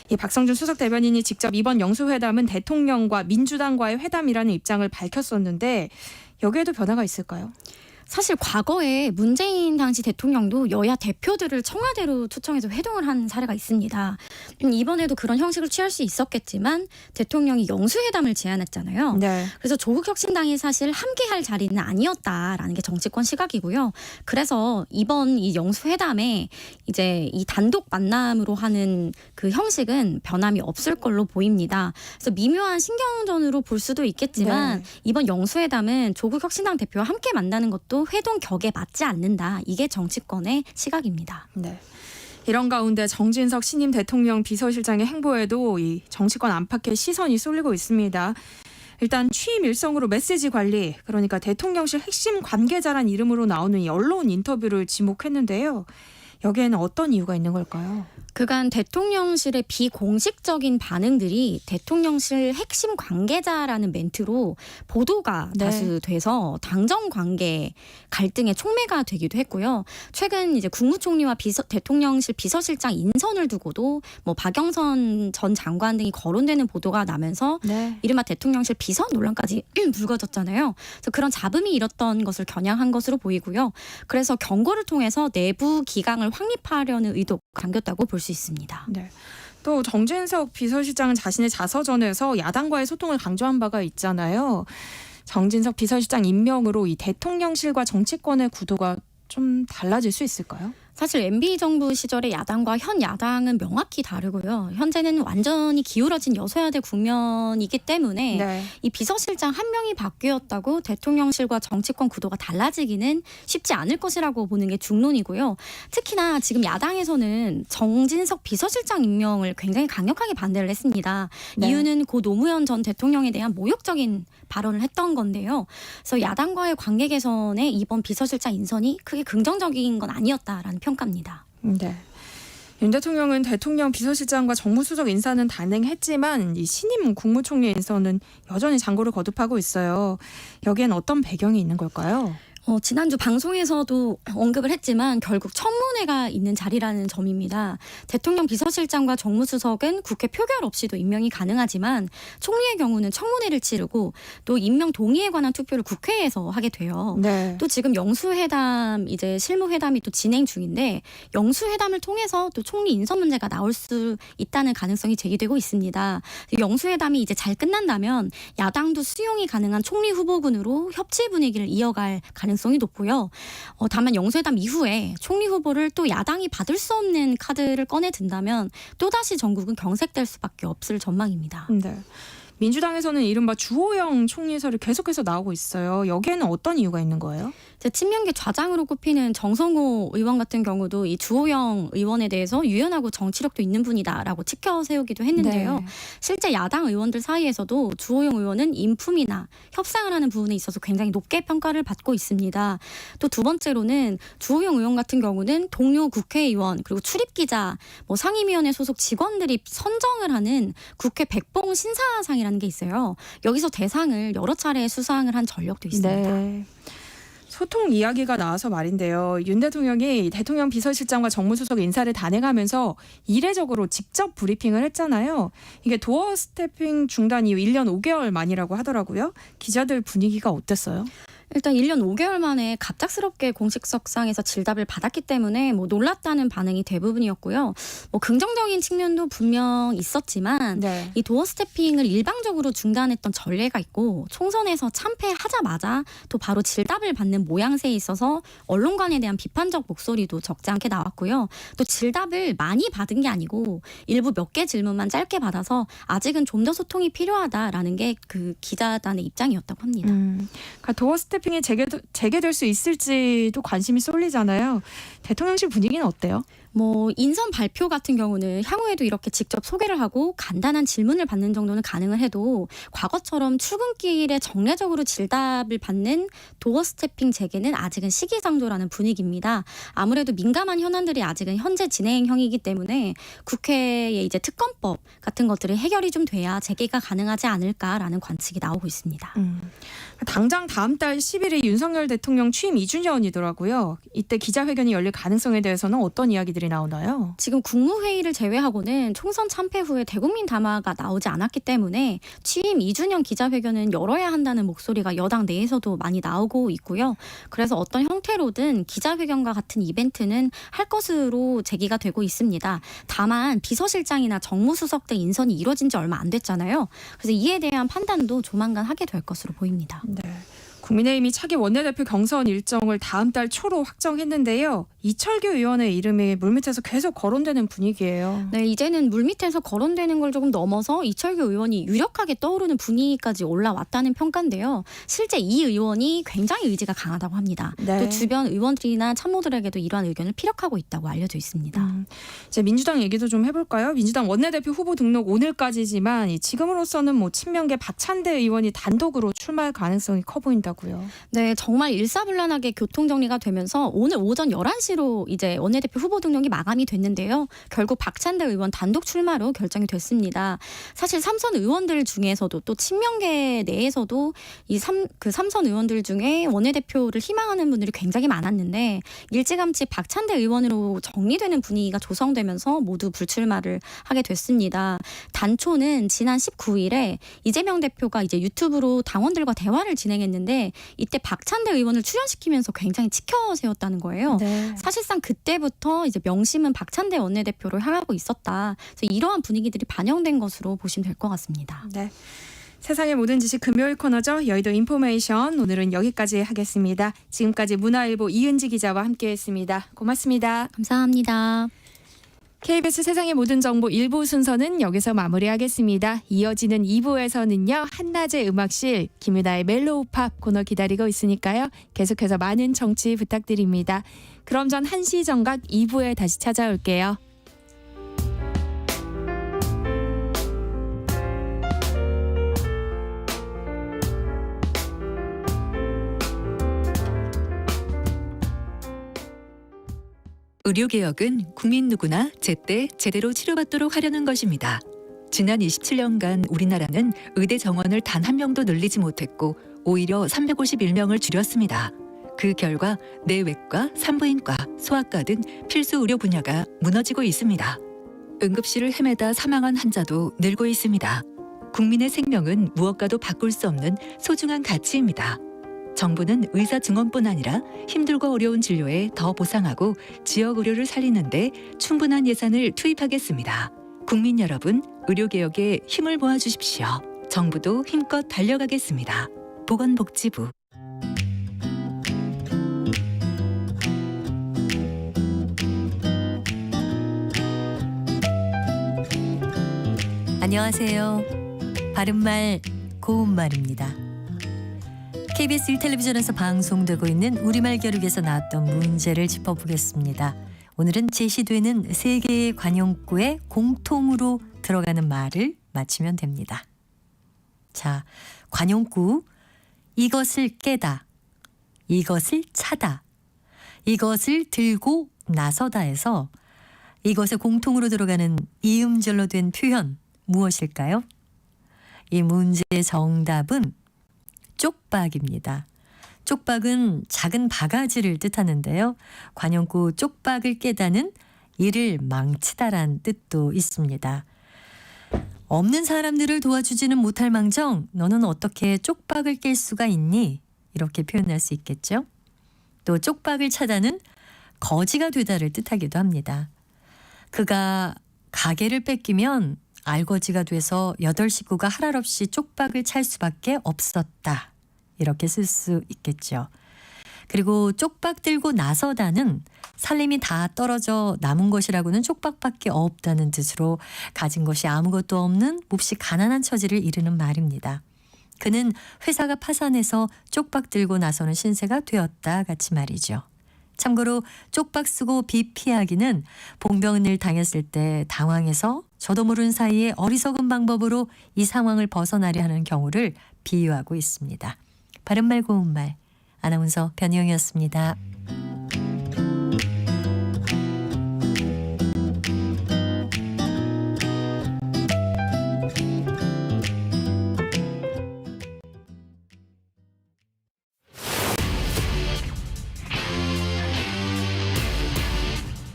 이 박성준 수석 대변인이 직접 이번 영수회담은 대통령과 민주당과의 회담이라는 입장을 밝혔었는데 여기에도 변화가 있을까요? 사실 과거에 문재인 당시 대통령도 여야 대표들을 청와대로 초청해서 회동을 한 사례가 있습니다. 이번에도 그런 형식을 취할 수 있었겠지만 대통령이 영수회담을 제안했잖아요. 네. 그래서 조국혁신당이 사실 함께할 자리는 아니었다라는 게 정치권 시각이고요. 그래서 이번 이 영수회담에 이제 이 단독 만남으로 하는 그 형식은 변함이 없을 걸로 보입니다. 그래서 미묘한 신경전으로 볼 수도 있겠지만 네. 이번 영수회담은 조국혁신당 대표와 함께 만나는 것도 회동 격에 맞지 않는다. 이게 정치권의 시각입니다. 네. 이런 가운데 정진석 신임 대통령 비서실장의 행보에도 이 정치권 안팎의 시선이 쏠리고 있습니다. 일단 취임 일성으로 메시지 관리, 그러니까 대통령실 핵심 관계자란 이름으로 나오는 이 언론 인터뷰를 지목했는데요. 여기에는 어떤 이유가 있는 걸까요? 그간 대통령실의 비공식적인 반응들이 대통령실 핵심 관계자라는 멘트로 보도가 네. 다수 돼서 당정 관계 갈등의 촉매가 되기도 했고요. 최근 이제 국무총리와 대통령실 비서실장 인선을 두고도 뭐 박영선 전 장관 등이 거론되는 보도가 나면서 네. 이른바 대통령실 비선 논란까지 불거졌잖아요. 그래서 그런 잡음이 일었던 것을 겨냥한 것으로 보이고요. 그래서 경고를 통해서 내부 기강을 확립하려는 의도가 담겼다고 볼 수 있습니다. 네. 또 정진석 비서실장은 자신의 자서전에서 야당과의 소통을 강조한 바가 있잖아요. 정진석 비서실장 임명으로 이 대통령실과 정치권의 구도가 좀 달라질 수 있을까요? 사실 MB 정부 시절의 야당과 현 야당은 명확히 다르고요. 현재는 완전히 기울어진 여소야대 국면이기 때문에 네. 이 비서실장 한 명이 바뀌었다고 대통령실과 정치권 구도가 달라지기는 쉽지 않을 것이라고 보는 게 중론이고요. 특히나 지금 야당에서는 정진석 비서실장 임명을 굉장히 강력하게 반대를 했습니다. 네. 이유는 고 노무현 전 대통령에 대한 모욕적인 발언을 했던 건데요. 그래서 야당과의 관계 개선에 이번 비서실장 인선이 크게 긍정적인 건 아니었다라는 평가입니다. 네. 윤 대통령은 대통령 비서실장과 정무수석 인사는 단행했지만 이 신임 국무총리 인선은 여전히 장고를 거듭하고 있어요. 여기엔 어떤 배경이 있는 걸까요? 지난주 방송에서도 언급을 했지만 결국 청문회가 있는 자리라는 점입니다. 대통령 비서실장과 정무수석은 국회 표결 없이도 임명이 가능하지만 총리의 경우는 청문회를 치르고 또 임명 동의에 관한 투표를 국회에서 하게 돼요. 네. 또 지금 영수회담 이제 실무회담이 또 진행 중인데 영수회담을 통해서 또 총리 인선 문제가 나올 수 있다는 가능성이 제기되고 있습니다. 영수회담이 이제 잘 끝난다면 야당도 수용이 가능한 총리 후보군으로 협치 분위기를 이어갈 가능성이 높고요. 다만 영수회담 이후에 총리 후보를 또 야당이 받을 수 없는 카드를 꺼내 든다면 또다시 전국은 경색될 수밖에 없을 전망입니다. 네. 민주당에서는 이른바 주호영 총리설이 계속해서 나오고 있어요. 여기에는 어떤 이유가 있는 거예요? 친명계 좌장으로 꼽히는 정성호 의원 같은 경우도 이 주호영 의원에 대해서 유연하고 정치력도 있는 분이다라고 치켜 세우기도 했는데요. 네. 실제 야당 의원들 사이에서도 주호영 의원은 인품이나 협상을 하는 부분에 있어서 굉장히 높게 평가를 받고 있습니다. 또 두 번째로는 주호영 의원 같은 경우는 동료 국회의원 그리고 출입기자, 상임위원회 소속 직원들이 선정을 하는 국회 백봉 신사상이라는 게 있어요. 여기서 대상을 여러 차례 수상을 한 전력도 있습니다. 네. 소통 이야기가 나와서 말인데요. 윤 대통령이 대통령 비서실장과 정무수석 인사를 단행하면서 이례적으로 직접 브리핑을 했잖아요. 이게 도어 스태핑 중단 이후 1년 5개월 만이라고 하더라고요. 기자들 분위기가 어땠어요? 일단 1년 5개월 만에 갑작스럽게 공식석상에서 질답을 받았기 때문에 놀랐다는 반응이 대부분이었고요. 긍정적인 측면도 분명 있었지만 네. 이 도어 스태핑을 일방적으로 중단했던 전례가 있고 총선에서 참패하자마자 또 바로 질답을 받는 모양새에 있어서 언론관에 대한 비판적 목소리도 적지 않게 나왔고요. 또 질답을 많이 받은 게 아니고 일부 몇 개 질문만 짧게 받아서 아직은 좀 더 소통이 필요하다라는 게 그 기자단의 입장이었다고 합니다. 그러니까 도어 스태핑이 재개될 수 있을지도 관심이 쏠리잖아요. 대통령실 분위기는 어때요? 인선 발표 같은 경우는 향후에도 이렇게 직접 소개를 하고 간단한 질문을 받는 정도는 가능을 해도 과거처럼 출근길에 정례적으로 질답을 받는 도어 스태핑 재개는 아직은 시기상조라는 분위기입니다. 아무래도 민감한 현안들이 아직은 현재 진행형이기 때문에 국회의 이제 특검법 같은 것들이 해결이 좀 돼야 재개가 가능하지 않을까라는 관측이 나오고 있습니다. 당장 다음 달 10일에 윤석열 대통령 취임 2주년이더라고요. 이때 기자회견이 열릴 가능성에 대해서는 어떤 이야기들이 나오나요? 지금 국무회의를 제외하고는 총선 참패 후에 대국민 담화가 나오지 않았기 때문에 취임 2주년 기자회견은 열어야 한다는 목소리가 여당 내에서도 많이 나오고 있고요. 그래서 어떤 형태로든 기자회견과 같은 이벤트는 할 것으로 제기가 되고 있습니다. 다만 비서실장이나 정무수석 등 인선이 이루어진 지 얼마 안 됐잖아요. 그래서 이에 대한 판단도 조만간 하게 될 것으로 보입니다. 네. 국민의힘이 차기 원내대표 경선 일정을 다음 달 초로 확정했는데요. 이철규 의원의 이름이 물밑에서 계속 거론되는 분위기예요. 네, 이제는 물밑에서 거론되는 걸 조금 넘어서 이철규 의원이 유력하게 떠오르는 분위기까지 올라왔다는 평가인데요. 실제 이 의원이 굉장히 의지가 강하다고 합니다. 네. 또 주변 의원들이나 참모들에게도 이러한 의견을 피력하고 있다고 알려져 있습니다. 이제 민주당 얘기도 좀 해볼까요? 민주당 원내대표 후보 등록 오늘까지지만 지금으로서는 친명계 박찬대 의원이 단독으로 출마할 가능성이 커 보인다고요. 네, 정말 일사불란하게 교통정리가 되면서 오늘 오전 11시로 이제 원내대표 후보 등록이 마감이 됐는데요. 결국 박찬대 의원 단독 출마로 결정이 됐습니다. 사실 삼선 의원들 중에서도 또 친명계 내에서도 이 삼선 의원들 중에 원내대표를 희망하는 분들이 굉장히 많았는데 일찌감치 박찬대 의원으로 정리되는 분위기가 조성되면서 모두 불출마를 하게 됐습니다. 단초는 지난 19일에 이재명 대표가 이제 유튜브로 당원들과 대화를 진행했는데 이때 박찬대 의원을 출연시키면서 굉장히 치켜 세웠다는 거예요. 네. 사실상 그때부터 이제 명심은 박찬대 원내대표로 향하고 있었다. 그래서 이러한 분위기들이 반영된 것으로 보시면 될 것 같습니다. 네. 세상의 모든 지식 금요일 코너죠. 여의도 인포메이션 오늘은 여기까지 하겠습니다. 지금까지 문화일보 이은지 기자와 함께했습니다. 고맙습니다. 감사합니다. KBS 세상의 모든 정보 1부 순서는 여기서 마무리하겠습니다. 이어지는 2부에서는요. 한낮의 음악실 김유나의 멜로우 팝 코너 기다리고 있으니까요. 계속해서 많은 청취 부탁드립니다. 그럼 전 1시 정각 2부에 다시 찾아올게요. 의료개혁은 국민 누구나 제때 제대로 치료받도록 하려는 것입니다. 지난 27년간 우리나라는 의대 정원을 단 한 명도 늘리지 못했고 오히려 351명을 줄였습니다. 그 결과 내외과, 산부인과, 소아과 등 필수 의료 분야가 무너지고 있습니다. 응급실을 헤매다 사망한 환자도 늘고 있습니다. 국민의 생명은 무엇과도 바꿀 수 없는 소중한 가치입니다. 정부는 의사 증원뿐 아니라 힘들고 어려운 진료에 더 보상하고 지역 의료를 살리는 데 충분한 예산을 투입하겠습니다. 국민 여러분, 의료개혁에 힘을 모아주십시오. 정부도 힘껏 달려가겠습니다. 보건복지부. 안녕하세요. 바른말 고운말입니다. KBS 1텔레비전에서 방송되고 있는 우리말 겨루기에서 나왔던 문제를 짚어보겠습니다. 오늘은 제시되는 3개의 관용구에 공통으로 들어가는 말을 맞히면 됩니다. 자, 관용구, 이것을 깨다, 이것을 차다, 이것을 들고 나서다에서 이것에 공통으로 들어가는 이음절로 된 표현 무엇일까요? 이 문제의 정답은 쪽박입니다. 쪽박은 작은 바가지를 뜻하는데요. 관용구 쪽박을 깨다는 이를 망치다란 뜻도 있습니다. 없는 사람들을 도와주지는 못할 망정 너는 어떻게 쪽박을 깰 수가 있니? 이렇게 표현할 수 있겠죠. 또 쪽박을 차다는 거지가 되다를 뜻하기도 합니다. 그가 가게를 뺏기면 알거지가 돼서 8식구가 할 알 없이 쪽박을 찰 수밖에 없었다. 이렇게 쓸 수 있겠죠. 그리고 쪽박 들고 나서다는 살림이 다 떨어져 남은 것이라고는 쪽박밖에 없다는 뜻으로 가진 것이 아무것도 없는 몹시 가난한 처지를 이르는 말입니다. 그는 회사가 파산해서 쪽박 들고 나서는 신세가 되었다 같이 말이죠. 참고로 쪽박 쓰고 비 피하기는 봉변을 당했을 때 당황해서 저도 모르는 사이에 어리석은 방법으로 이 상황을 벗어나려 하는 경우를 비유하고 있습니다. 바른말 고운말 아나운서 변희영이었습니다.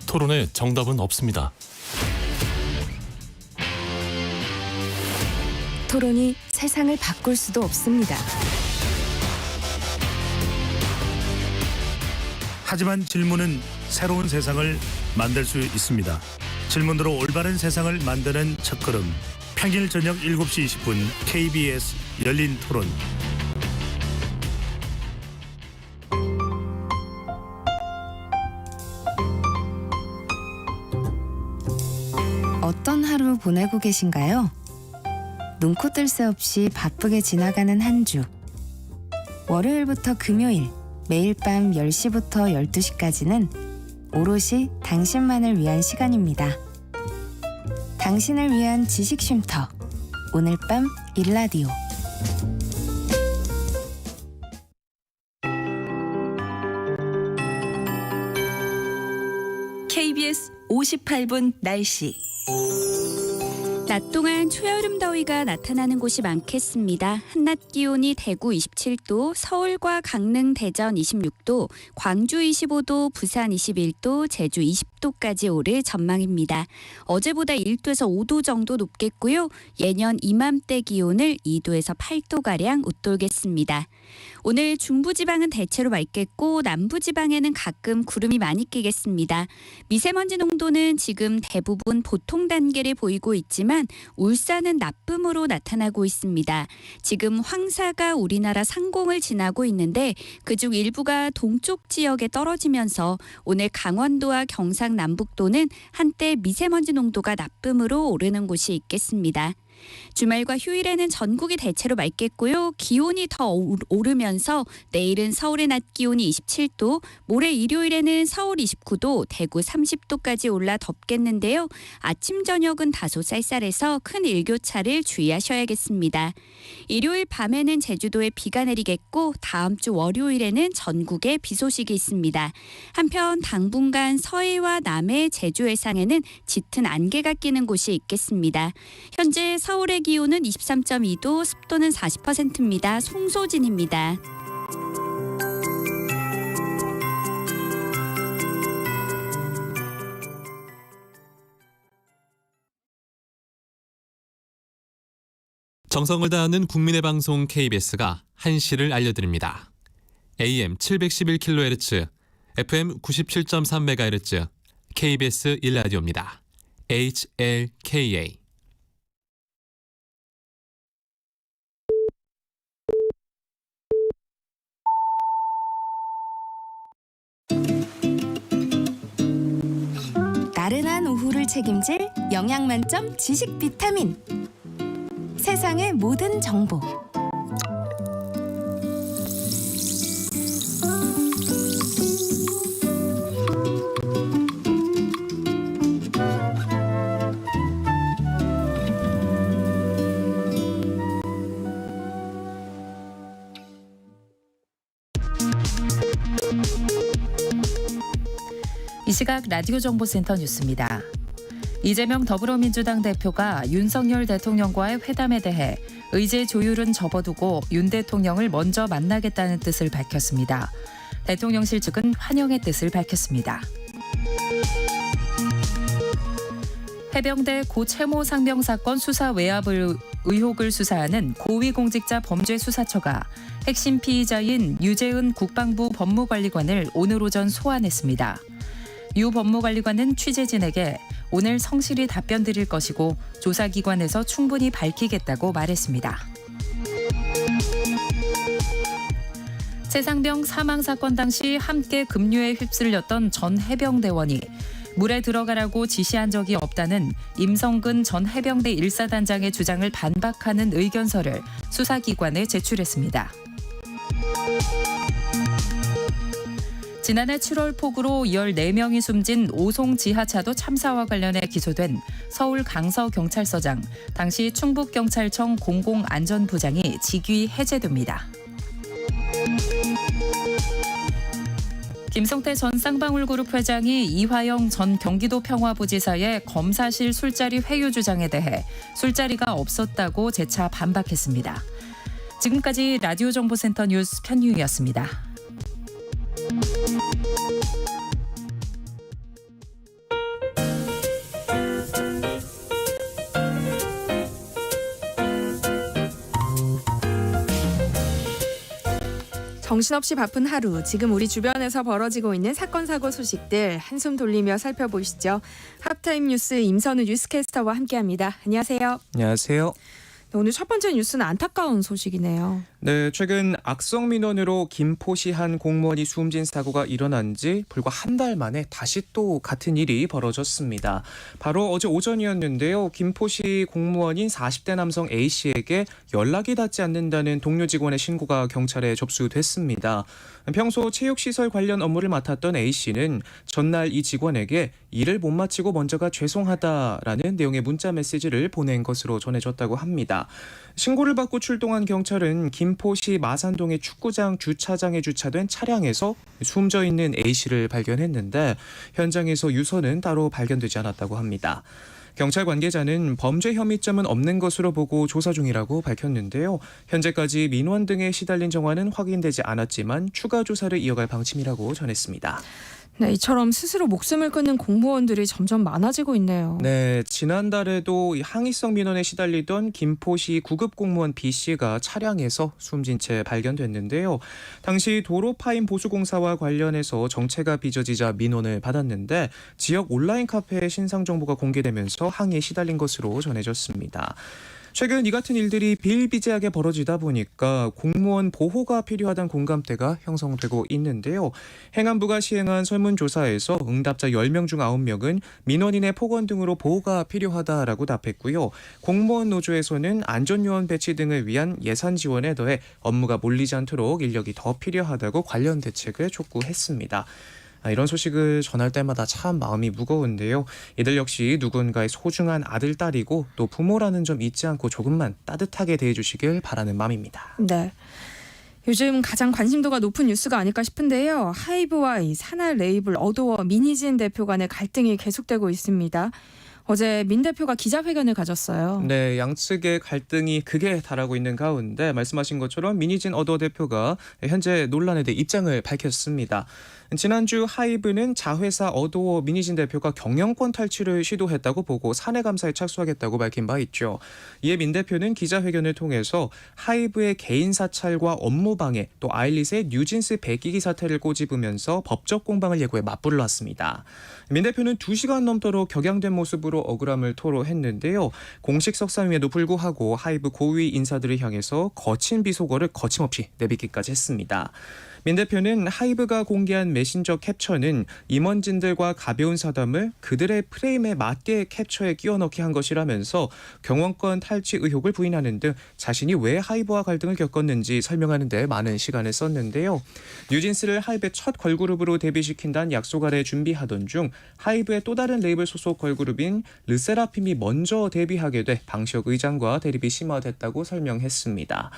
토론에 정답은 없습니다. 토론이 세상을 바꿀 수도 없습니다. 하지만 질문은 새로운 세상을 만들 수 있습니다. 질문으로 올바른 세상을 만드는 첫걸음. 평일 저녁 7시 20분 KBS 열린 토론. 어떤 하루 보내고 계신가요? 눈코 뜰 새 없이 바쁘게 지나가는 한 주. 월요일부터 금요일, 매일 밤 10시부터 12시까지는 오롯이 당신만을 위한 시간입니다. 당신을 위한 지식 쉼터. 오늘 밤 일라디오. KBS 58분 날씨. 낮 동안 초여름 더위가 나타나는 곳이 많겠습니다. 한낮 기온이 대구 27도, 서울과 강릉, 대전 26도, 광주 25도, 부산 21도, 제주 20도까지 오를 전망입니다. 어제보다 1도에서 5도 정도 높겠고요. 예년 이맘때 기온을 2도에서 8도가량 웃돌겠습니다. 오늘 중부지방은 대체로 맑겠고 남부지방에는 가끔 구름이 많이 끼겠습니다. 미세먼지 농도는 지금 대부분 보통 단계를 보이고 있지만 울산은 나쁨으로 나타나고 있습니다. 지금 황사가 우리나라 상공을 지나고 있는데 그중 일부가 동쪽 지역에 떨어지면서 오늘 강원도와 경상남북도는 한때 미세먼지 농도가 나쁨으로 오르는 곳이 있겠습니다. 주말과 휴일에는 전국이 대체로 맑겠고요. 기온이 더 오르면서 내일은 서울의 낮 기온이 27도, 모레 일요일에는 서울 29도, 대구 30도까지 올라 덥겠는데요. 아침 저녁은 다소 쌀쌀해서 큰 일교차를 주의하셔야겠습니다. 일요일 밤에는 제주도에 비가 내리겠고 다음 주 월요일에는 전국에 비 소식이 있습니다. 한편 당분간 서해와 남해, 제주 해상에는 짙은 안개가 끼는 곳이 있겠습니다. 현재 서울의 기온은 23.2도, 습도는 40%입니다. 송소진입니다. 정성을 다하는 국민의 방송 KBS가 한시를 알려드립니다. AM 711kHz, FM 97.3MHz, KBS 1라디오입니다. HLKA. 나른한 오후를 책임질 영양 만점 지식 비타민. 세상의 모든 정보. 이 시각 라디오 정보센터 뉴스입니다. 이재명 더불어민주당 대표가 윤석열 대통령과의 회담에 대해 의제 조율은 접어두고 윤 대통령을 먼저 만나겠다는 뜻을 밝혔습니다. 대통령실 측은 환영의 뜻을 밝혔습니다. 해병대 고 채모 상병 사건 수사 외압 의혹을 수사하는 고위공직자 범죄수사처가 핵심 피의자인 유재은 국방부 법무관리관을 오늘 오전 소환했습니다. 유 법무관리관은 취재진에게 오늘 성실히 답변 드릴 것이고 조사기관에서 충분히 밝히겠다고 말했습니다. 최상병 사망 사건 당시 함께 급류에 휩쓸렸던 전 해병대원이 물에 들어가라고 지시한 적이 없다는 임성근 전 해병대 1사단장의 주장을 반박하는 의견서를 수사기관에 제출했습니다. 지난해 7월 폭우로 14명이 숨진 오송 지하차도 참사와 관련해 기소된 서울 강서경찰서장, 당시 충북경찰청 공공안전부장이 직위 해제됩니다. 김성태 전 쌍방울그룹 회장이 이화영 전 경기도 평화부지사의 검사실 술자리 회유 주장에 대해 술자리가 없었다고 재차 반박했습니다. 지금까지 라디오 정보센터 뉴스 편유였습니다. 정신없이 바쁜 하루, 지금 우리 주변에서 벌어지고 있는 사건 사고 소식들 한숨 돌리며 살펴보시죠. 하프타임 뉴스 임선우 뉴스캐스터와 함께합니다. 안녕하세요. 안녕하세요. 오늘 첫 번째 뉴스는 안타까운 소식이네요. 네, 최근 악성 민원으로 김포시 한 공무원이 숨진 사고가 일어난 지 불과 한 달 만에 다시 또 같은 일이 벌어졌습니다. 바로 어제 오전이었는데요. 김포시 공무원인 40대 남성 A씨에게 연락이 닿지 않는다는 동료 직원의 신고가 경찰에 접수됐습니다. 평소 체육시설 관련 업무를 맡았던 A씨는 전날 이 직원에게 일을 못 마치고 먼저가 죄송하다라는 내용의 문자 메시지를 보낸 것으로 전해졌다고 합니다. 신고를 받고 출동한 경찰은 김포시 마산동의 축구장 주차장에 주차된 차량에서 숨져 있는 A씨를 발견했는데 현장에서 유서는 따로 발견되지 않았다고 합니다. 경찰 관계자는 범죄 혐의점은 없는 것으로 보고 조사 중이라고 밝혔는데요. 현재까지 민원 등에 시달린 정황은 확인되지 않았지만 추가 조사를 이어갈 방침이라고 전했습니다. 네, 이처럼 스스로 목숨을 끊는 공무원들이 점점 많아지고 있네요. 네, 지난달에도 항의성 민원에 시달리던 김포시 구급 공무원 B씨가 차량에서 숨진 채 발견됐는데요. 당시 도로 파임 보수공사와 관련해서 정체가 빚어지자 민원을 받았는데 지역 온라인 카페에 신상 정보가 공개되면서 항의에 시달린 것으로 전해졌습니다. 최근 이 같은 일들이 비일비재하게 벌어지다 보니까 공무원 보호가 필요하다는 공감대가 형성되고 있는데요. 행안부가 시행한 설문조사에서 응답자 10명 중 9명은 민원인의 폭언 등으로 보호가 필요하다라고 답했고요. 공무원 노조에서는 안전요원 배치 등을 위한 예산 지원에 더해 업무가 몰리지 않도록 인력이 더 필요하다고 관련 대책을 촉구했습니다. 이런 소식을 전할 때마다 참 마음이 무거운데요. 이들 역시 누군가의 소중한 아들, 딸이고 또 부모라는 점 잊지 않고 조금만 따뜻하게 대해주시길 바라는 마음입니다. 네. 요즘 가장 관심도가 높은 뉴스가 아닐까 싶은데요. 하이브와 이 산하 레이블 어도어 미니진 대표 간의 갈등이 계속되고 있습니다. 어제 민 대표가 기자회견을 가졌어요. 네, 양측의 갈등이 극에 달하고 있는 가운데 말씀하신 것처럼 민희진 어더 대표가 현재 논란에 대해 입장을 밝혔습니다. 지난주 하이브는 자회사 어도어 민희진 대표가 경영권 탈취를 시도했다고 보고 사내 감사에 착수하겠다고 밝힌 바 있죠. 이에 민 대표는 기자회견을 통해서 하이브의 개인 사찰과 업무 방해, 또 아일릿의 뉴진스 배기기 사태를 꼬집으면서 법적 공방을 예고해 맞불을 놨습니다. 민 대표는 2시간 넘도록 격양된 모습으로 억울함을 토로했는데요. 공식 석상임에도 불구하고 하이브 고위 인사들을 향해서 거친 비속어를 거침없이 내뱉기까지 했습니다. 민 대표는 하이브가 공개한 메신저 캡처는 임원진들과 가벼운 사담을 그들의 프레임에 맞게 캡처에 끼워 넣기 한 것이라면서 경영권 탈취 의혹을 부인하는 등 자신이 왜 하이브와 갈등을 겪었는지 설명하는 데 많은 시간을 썼는데요. 뉴진스를 하이브의 첫 걸그룹으로 데뷔시킨다는 약속 아래 준비하던 중 하이브의 또 다른 레이블 소속 걸그룹인 르세라핌이 먼저 데뷔하게 돼 방시혁 의장과 대립이 심화됐다고 설명했습니다.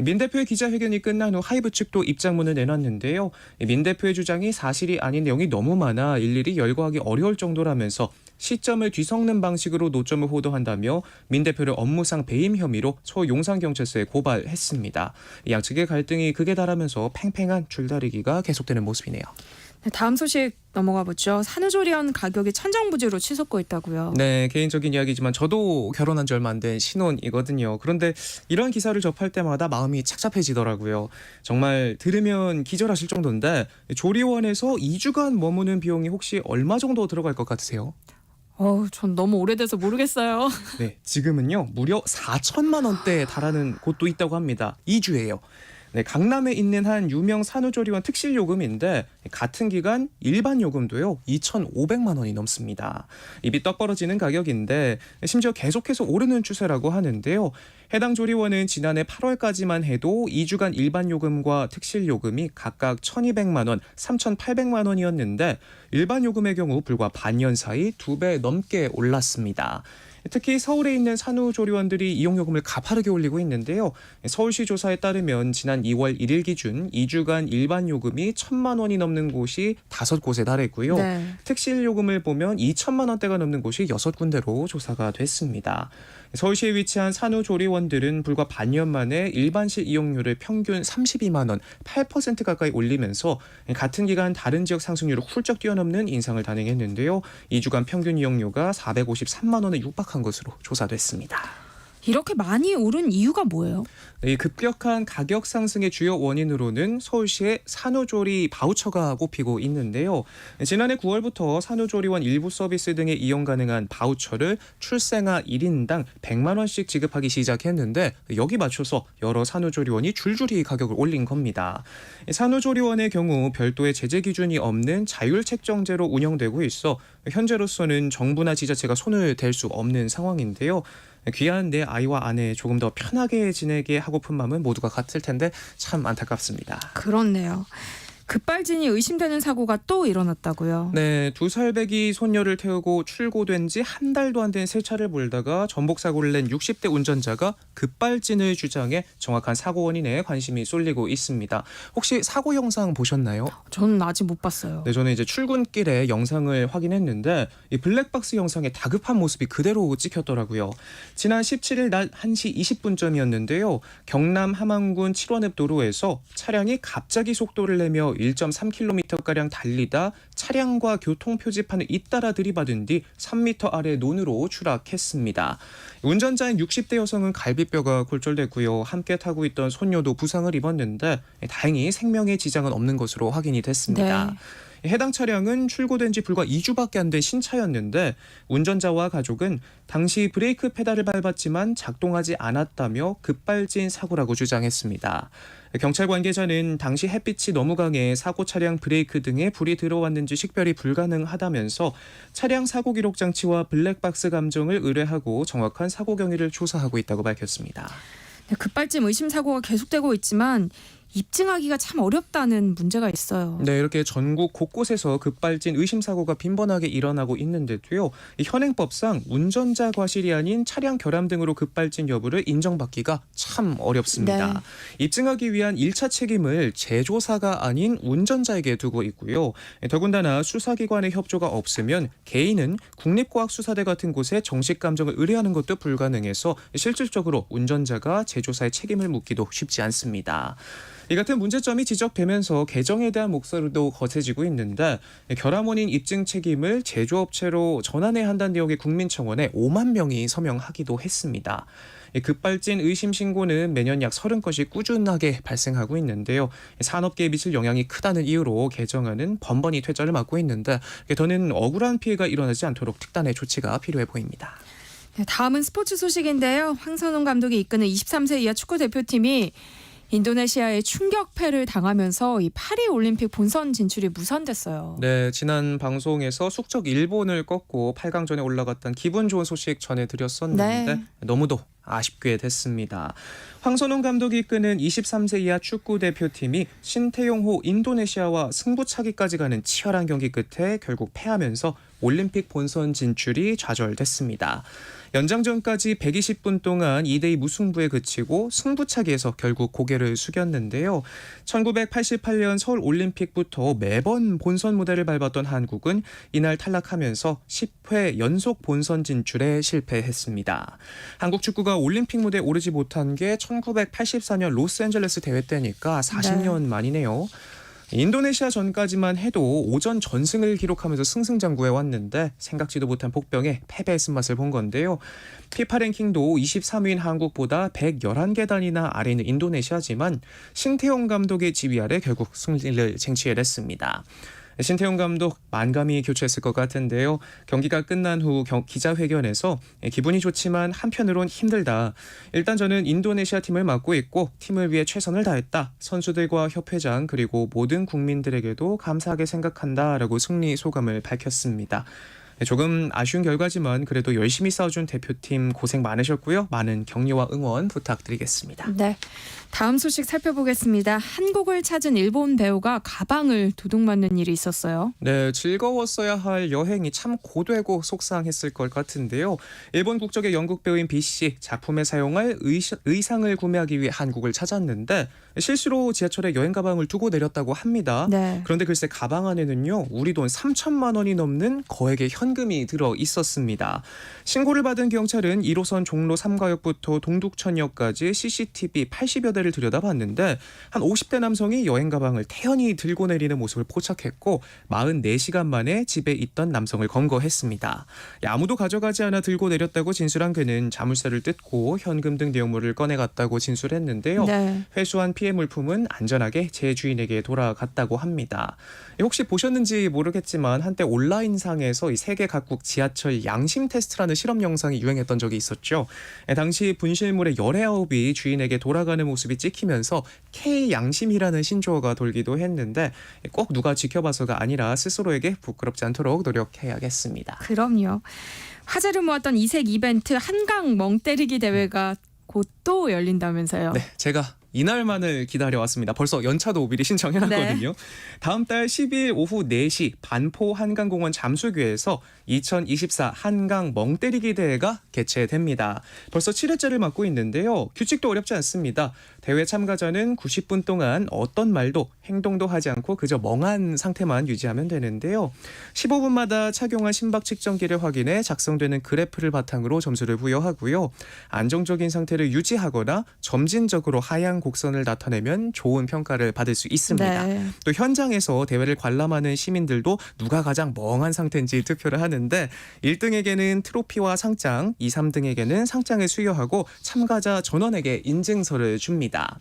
민 대표의 기자회견이 끝난 후 하이브 측도 입장문을 내놨는데요. 민 대표의 주장이 사실이 아닌 내용이 너무 많아 일일이 열거하기 어려울 정도라면서 시점을 뒤섞는 방식으로 노점을 호도한다며 민 대표를 업무상 배임 혐의로 서용산경찰서에 고발했습니다. 양측의 갈등이 극에 달하면서 팽팽한 줄다리기가 계속되는 모습이네요. 네, 다음 소식 넘어가 보죠. 산후조리원 가격이 천정부지로 치솟고 있다고요. 네, 개인적인 이야기지만 저도 결혼한 지 얼마 안 된 신혼이거든요. 그런데 이런 기사를 접할 때마다 마음이 착잡해지더라고요. 정말 들으면 기절하실 정도인데 조리원에서 2주간 머무는 비용이 혹시 얼마 정도 들어갈 것 같으세요? 전 너무 오래돼서 모르겠어요. 네, 지금은요 무려 4천만 원대에 달하는 곳도 있다고 합니다. 2주예요. 네, 강남에 있는 한 유명 산후조리원 특실 요금인데 같은 기간 일반 요금도요 2,500만 원이 넘습니다. 입이 떡 벌어지는 가격인데 심지어 계속해서 오르는 추세라고 하는데요. 해당 조리원은 지난해 8월까지만 해도 2주간 일반 요금과 특실 요금이 각각 1,200만 원, 3,800만 원이었는데 일반 요금의 경우 불과 반년 사이 2배 넘게 올랐습니다. 특히 서울에 있는 산후조리원들이 이용요금을 가파르게 올리고 있는데요. 서울시 조사에 따르면 지난 2월 1일 기준 2주간 일반 요금이 1,000만 원이 넘는 곳이 5곳에 달했고요. 네. 특실 요금을 보면 2천만 원대가 넘는 곳이 6군데로 조사가 됐습니다. 서울시에 위치한 산후조리원들은 불과 반년 만에 일반실 이용료를 평균 32만 원, 8% 가까이 올리면서 같은 기간 다른 지역 상승률을 훌쩍 뛰어넘는 인상을 단행했는데요. 2주간 평균 이용료가 453만 원에 육박한 것으로 조사됐습니다. 이렇게 많이 오른 이유가 뭐예요? 이 급격한 가격 상승의 주요 원인으로는 서울시의 산후조리 바우처가 꼽히고 있는데요. 지난해 9월부터 산후조리원 일부 서비스 등에 이용 가능한 바우처를 출생아 1인당 100만 원씩 지급하기 시작했는데 여기 맞춰서 여러 산후조리원이 줄줄이 가격을 올린 겁니다. 산후조리원의 경우 별도의 제재 기준이 없는 자율책정제로 운영되고 있어 현재로서는 정부나 지자체가 손을 댈 수 없는 상황인데요. 귀한 내 아이와 아내 조금 더 편하게 지내게 하고픈 마음은 모두가 같을 텐데 참 안타깝습니다. 그렇네요. 급발진이 의심되는 사고가 또 일어났다고요. 네, 2살배기 손녀를 태우고 출고된 지 한 달도 안 된 새 차를 몰다가 전복 사고를 낸 60대 운전자가 급발진을 주장해 정확한 사고 원인에 관심이 쏠리고 있습니다. 혹시 사고 영상 보셨나요? 저는 아직 못 봤어요. 네, 저는 이제 출근길에 영상을 확인했는데 이 블랙박스 영상에 다급한 모습이 그대로 찍혔더라고요. 지난 17일 낮 1시 20분쯤이었는데요. 경남 함안군 7원읍 도로에서 차량이 갑자기 속도를 내며 1.3km가량 달리다 차량과 교통표지판을 잇따라 들이받은 뒤 3m 아래 논으로 추락했습니다. 운전자인 60대 여성은 갈비뼈가 골절됐고요. 함께 타고 있던 손녀도 부상을 입었는데 다행히 생명에 지장은 없는 것으로 확인이 됐습니다. 네. 해당 차량은 출고된 지 불과 2주밖에 안 된 신차였는데 운전자와 가족은 당시 브레이크 페달을 밟았지만 작동하지 않았다며 급발진 사고라고 주장했습니다. 경찰 관계자는 당시 햇빛이 너무 강해 사고 차량 브레이크 등에 불이 들어왔는지 식별이 불가능하다면서 차량 사고 기록 장치와 블랙박스 감정을 의뢰하고 정확한 사고 경위를 조사하고 있다고 밝혔습니다. 네, 급발진 의심 사고가 계속되고 있지만 입증하기가 참 어렵다는 문제가 있어요. 네, 이렇게 전국 곳곳에서 급발진 의심 사고가 빈번하게 일어나고 있는데도요. 이 현행법상 운전자 과실이 아닌 차량 결함 등으로 급발진 여부를 인정받기가 참 어렵습니다. 네. 입증하기 위한 1차 책임을 제조사가 아닌 운전자에게 두고 있고요. 더군다나 수사기관의 협조가 없으면 개인은 국립과학수사대 같은 곳에 정식 감정을 의뢰하는 것도 불가능해서 실질적으로 운전자가 제조사의 책임을 묻기도 쉽지 않습니다. 이 같은 문제점이 지적되면서 개정에 대한 목소리도 거세지고 있는데 결함 원인 입증 책임을 제조업체로 전환해야 한다는 내용의 국민청원에 5만 명이 서명하기도 했습니다. 급발진 의심 신고는 매년 약 30건씩 꾸준하게 발생하고 있는데요. 산업계에 미칠 영향이 크다는 이유로 개정안은 번번이 퇴짜를 맞고 있는데 더는 억울한 피해가 일어나지 않도록 특단의 조치가 필요해 보입니다. 네, 다음은 스포츠 소식인데요. 황선홍 감독이 이끄는 23세 이하 축구 대표팀이 인도네시아의 충격패를 당하면서 이 파리 올림픽 본선 진출이 무산됐어요. 네, 지난 방송에서 숙적 일본을 꺾고 8강전에 올라갔던 기분 좋은 소식 전해드렸었는데 네. 너무도 아쉽게 됐습니다. 황선홍 감독이 이끄는 23세 이하 축구 대표팀이 신태용호 인도네시아와 승부차기까지 가는 치열한 경기 끝에 결국 패하면서 올림픽 본선 진출이 좌절됐습니다. 연장전까지 120분 동안 2대2 무승부에 그치고 승부차기에서 결국 고개를 숙였는데요. 1988년 서울올림픽부터 매번 본선 무대를 밟았던 한국은 이날 탈락하면서 10회 연속 본선 진출에 실패했습니다. 한국 축구가 올림픽 무대에 오르지 못한 게 1984년 로스앤젤레스 대회 때니까 40년 만이네요. 인도네시아 전까지만 해도 오전 전승을 기록하면서 승승장구해 왔는데 생각지도 못한 복병에 패배의 쓴맛을 본 건데요. 피파 랭킹도 23위인 한국보다 111계단이나 아래 있는 인도네시아지만 신태용 감독의 지휘 아래 결국 승리를 쟁취해냈습니다. 신태용 감독 만감이 교체했을 것 같은데요. 경기가 끝난 후 기자회견에서 기분이 좋지만 한편으론 힘들다. 일단 저는 인도네시아 팀을 맡고 있고 팀을 위해 최선을 다했다. 선수들과 협회장 그리고 모든 국민들에게도 감사하게 생각한다라고 승리 소감을 밝혔습니다. 조금 아쉬운 결과지만 그래도 열심히 싸워준 대표팀 고생 많으셨고요. 많은 격려와 응원 부탁드리겠습니다. 네, 다음 소식 살펴보겠습니다. 한국을 찾은 일본 배우가 가방을 도둑맞는 일이 있었어요. 네, 즐거웠어야 할 여행이 참 고되고 속상했을 것 같은데요. 일본 국적의 연극 배우인 B씨 작품에 사용할 의상을 구매하기 위해 한국을 찾았는데 실수로 지하철에 여행 가방을 두고 내렸다고 합니다. 네. 그런데 글쎄 가방 안에는요. 우리 돈 3천만 원이 넘는 거액의 현금이 들어 있었습니다. 신고를 받은 경찰은 1호선 종로 3가역부터 동두천역까지 CCTV 80여 대를 들여다봤는데 한 50대 남성이 여행 가방을 태연히 들고 내리는 모습을 포착했고 44시간 만에 집에 있던 남성을 검거했습니다. 아무도 가져가지 않아 들고 내렸다고 진술한 그는 자물쇠를 뜯고 현금 등 내용물을 꺼내갔다고 진술했는데요. 네. 회수한 피해 물품은 안전하게 제 주인에게 돌아갔다고 합니다. 혹시 보셨는지 모르겠지만 한때 온라인상에서 이 세계 각국 지하철 양심 테스트라는 실험 영상이 유행했던 적이 있었죠. 당시 분실물의 19이 주인에게 돌아가는 모습이 찍히면서 K양심이라는 신조어가 돌기도 했는데 꼭 누가 지켜봐서가 아니라 스스로에게 부끄럽지 않도록 노력해야겠습니다. 그럼요. 화제를 모았던 이색 이벤트 한강 멍때리기 대회가 곧 또 열린다면서요. 네, 제가 이날만을 기다려왔습니다. 벌써 연차도 미리 신청해놨거든요. 네. 다음 달 10일 오후 4시 반포 한강공원 잠수교에서 2024 한강 멍때리기 대회가 개최됩니다. 벌써 7회째를 맡고 있는데요. 규칙도 어렵지 않습니다. 대회 참가자는 90분 동안 어떤 말도 행동도 하지 않고 그저 멍한 상태만 유지하면 되는데요. 15분마다 착용한 심박 측정기를 확인해 작성되는 그래프를 바탕으로 점수를 부여하고요. 안정적인 상태를 유지하거나 점진적으로 하향 곡선을 나타내면 좋은 평가를 받을 수 있습니다. 네. 또 현장에서 대회를 관람하는 시민들도 누가 가장 멍한 상태인지 투표를 하는데 1등에게는 트로피와 상장, 2, 3등에게는 상장을 수여하고 참가자 전원에게 인증서를 줍니다.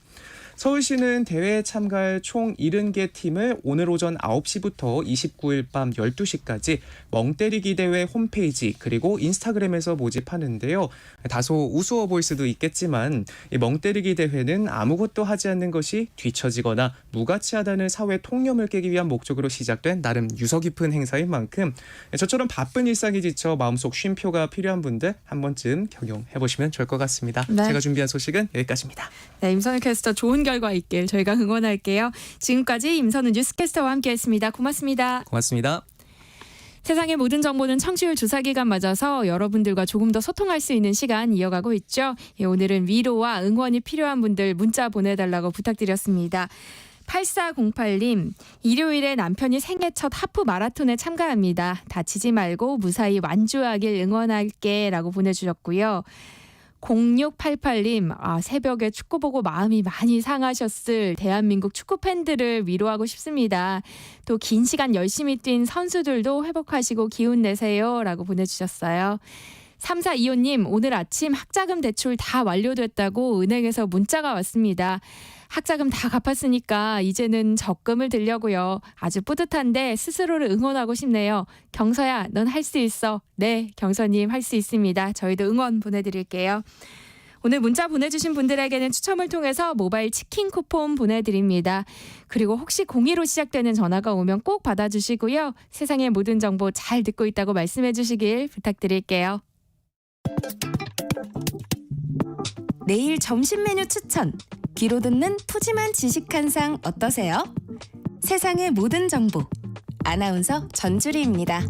서울시는 대회에 참가할 총 70개 팀을 오늘 오전 9시부터 29일 밤 12시까지 멍때리기 대회 홈페이지 그리고 인스타그램에서 모집하는데요. 다소 우스워 보일 수도 있겠지만 이 멍때리기 대회는 아무것도 하지 않는 것이 뒤처지거나 무가치하다는 사회 통념을 깨기 위한 목적으로 시작된 나름 유서 깊은 행사인 만큼 저처럼 바쁜 일상에 지쳐 마음속 쉼표가 필요한 분들 한 번쯤 경영해보시면 좋을 것 같습니다. 네. 제가 준비한 소식은 여기까지입니다. 네, 임선희 캐스터 좋은 결과 있길 저희가 응원할게요. 지금까지 임선우 뉴스캐스터와 함께했습니다. 고맙습니다. 고맙습니다. 세상의 모든 정보는 청취율 조사 기간 맞아서 여러분들과 조금 더 소통할 수 있는 시간 이어가고 있죠. 오늘은 위로와 응원이 필요한 분들 문자 보내달라고 부탁드렸습니다. 8408님, 일요일에 남편이 생애 첫 하프 마라톤에 참가합니다. 다치지 말고 무사히 완주하길 응원할게 라고 보내주셨고요. 0688님, 새벽에 축구 보고 마음이 많이 상하셨을 대한민국 축구 팬들을 위로하고 싶습니다. 또 긴 시간 열심히 뛴 선수들도 회복하시고 기운 내세요 라고 보내주셨어요. 3425님, 오늘 아침 학자금 대출 다 완료됐다고 은행에서 문자가 왔습니다. 학자금 다 갚았으니까 이제는 적금을 들려고요. 아주 뿌듯한데 스스로를 응원하고 싶네요. 경서야, 넌 할 수 있어. 네, 경서님 할 수 있습니다. 저희도 응원 보내드릴게요. 오늘 문자 보내주신 분들에게는 추첨을 통해서 모바일 치킨 쿠폰 보내드립니다. 그리고 혹시 02로 시작되는 전화가 오면 꼭 받아주시고요. 세상의 모든 정보 잘 듣고 있다고 말씀해 주시길 부탁드릴게요. 내일 점심 메뉴 추천. 귀로 듣는 푸짐한 지식 한 상 어떠세요? 세상의 모든 정보. 아나운서 전주리입니다.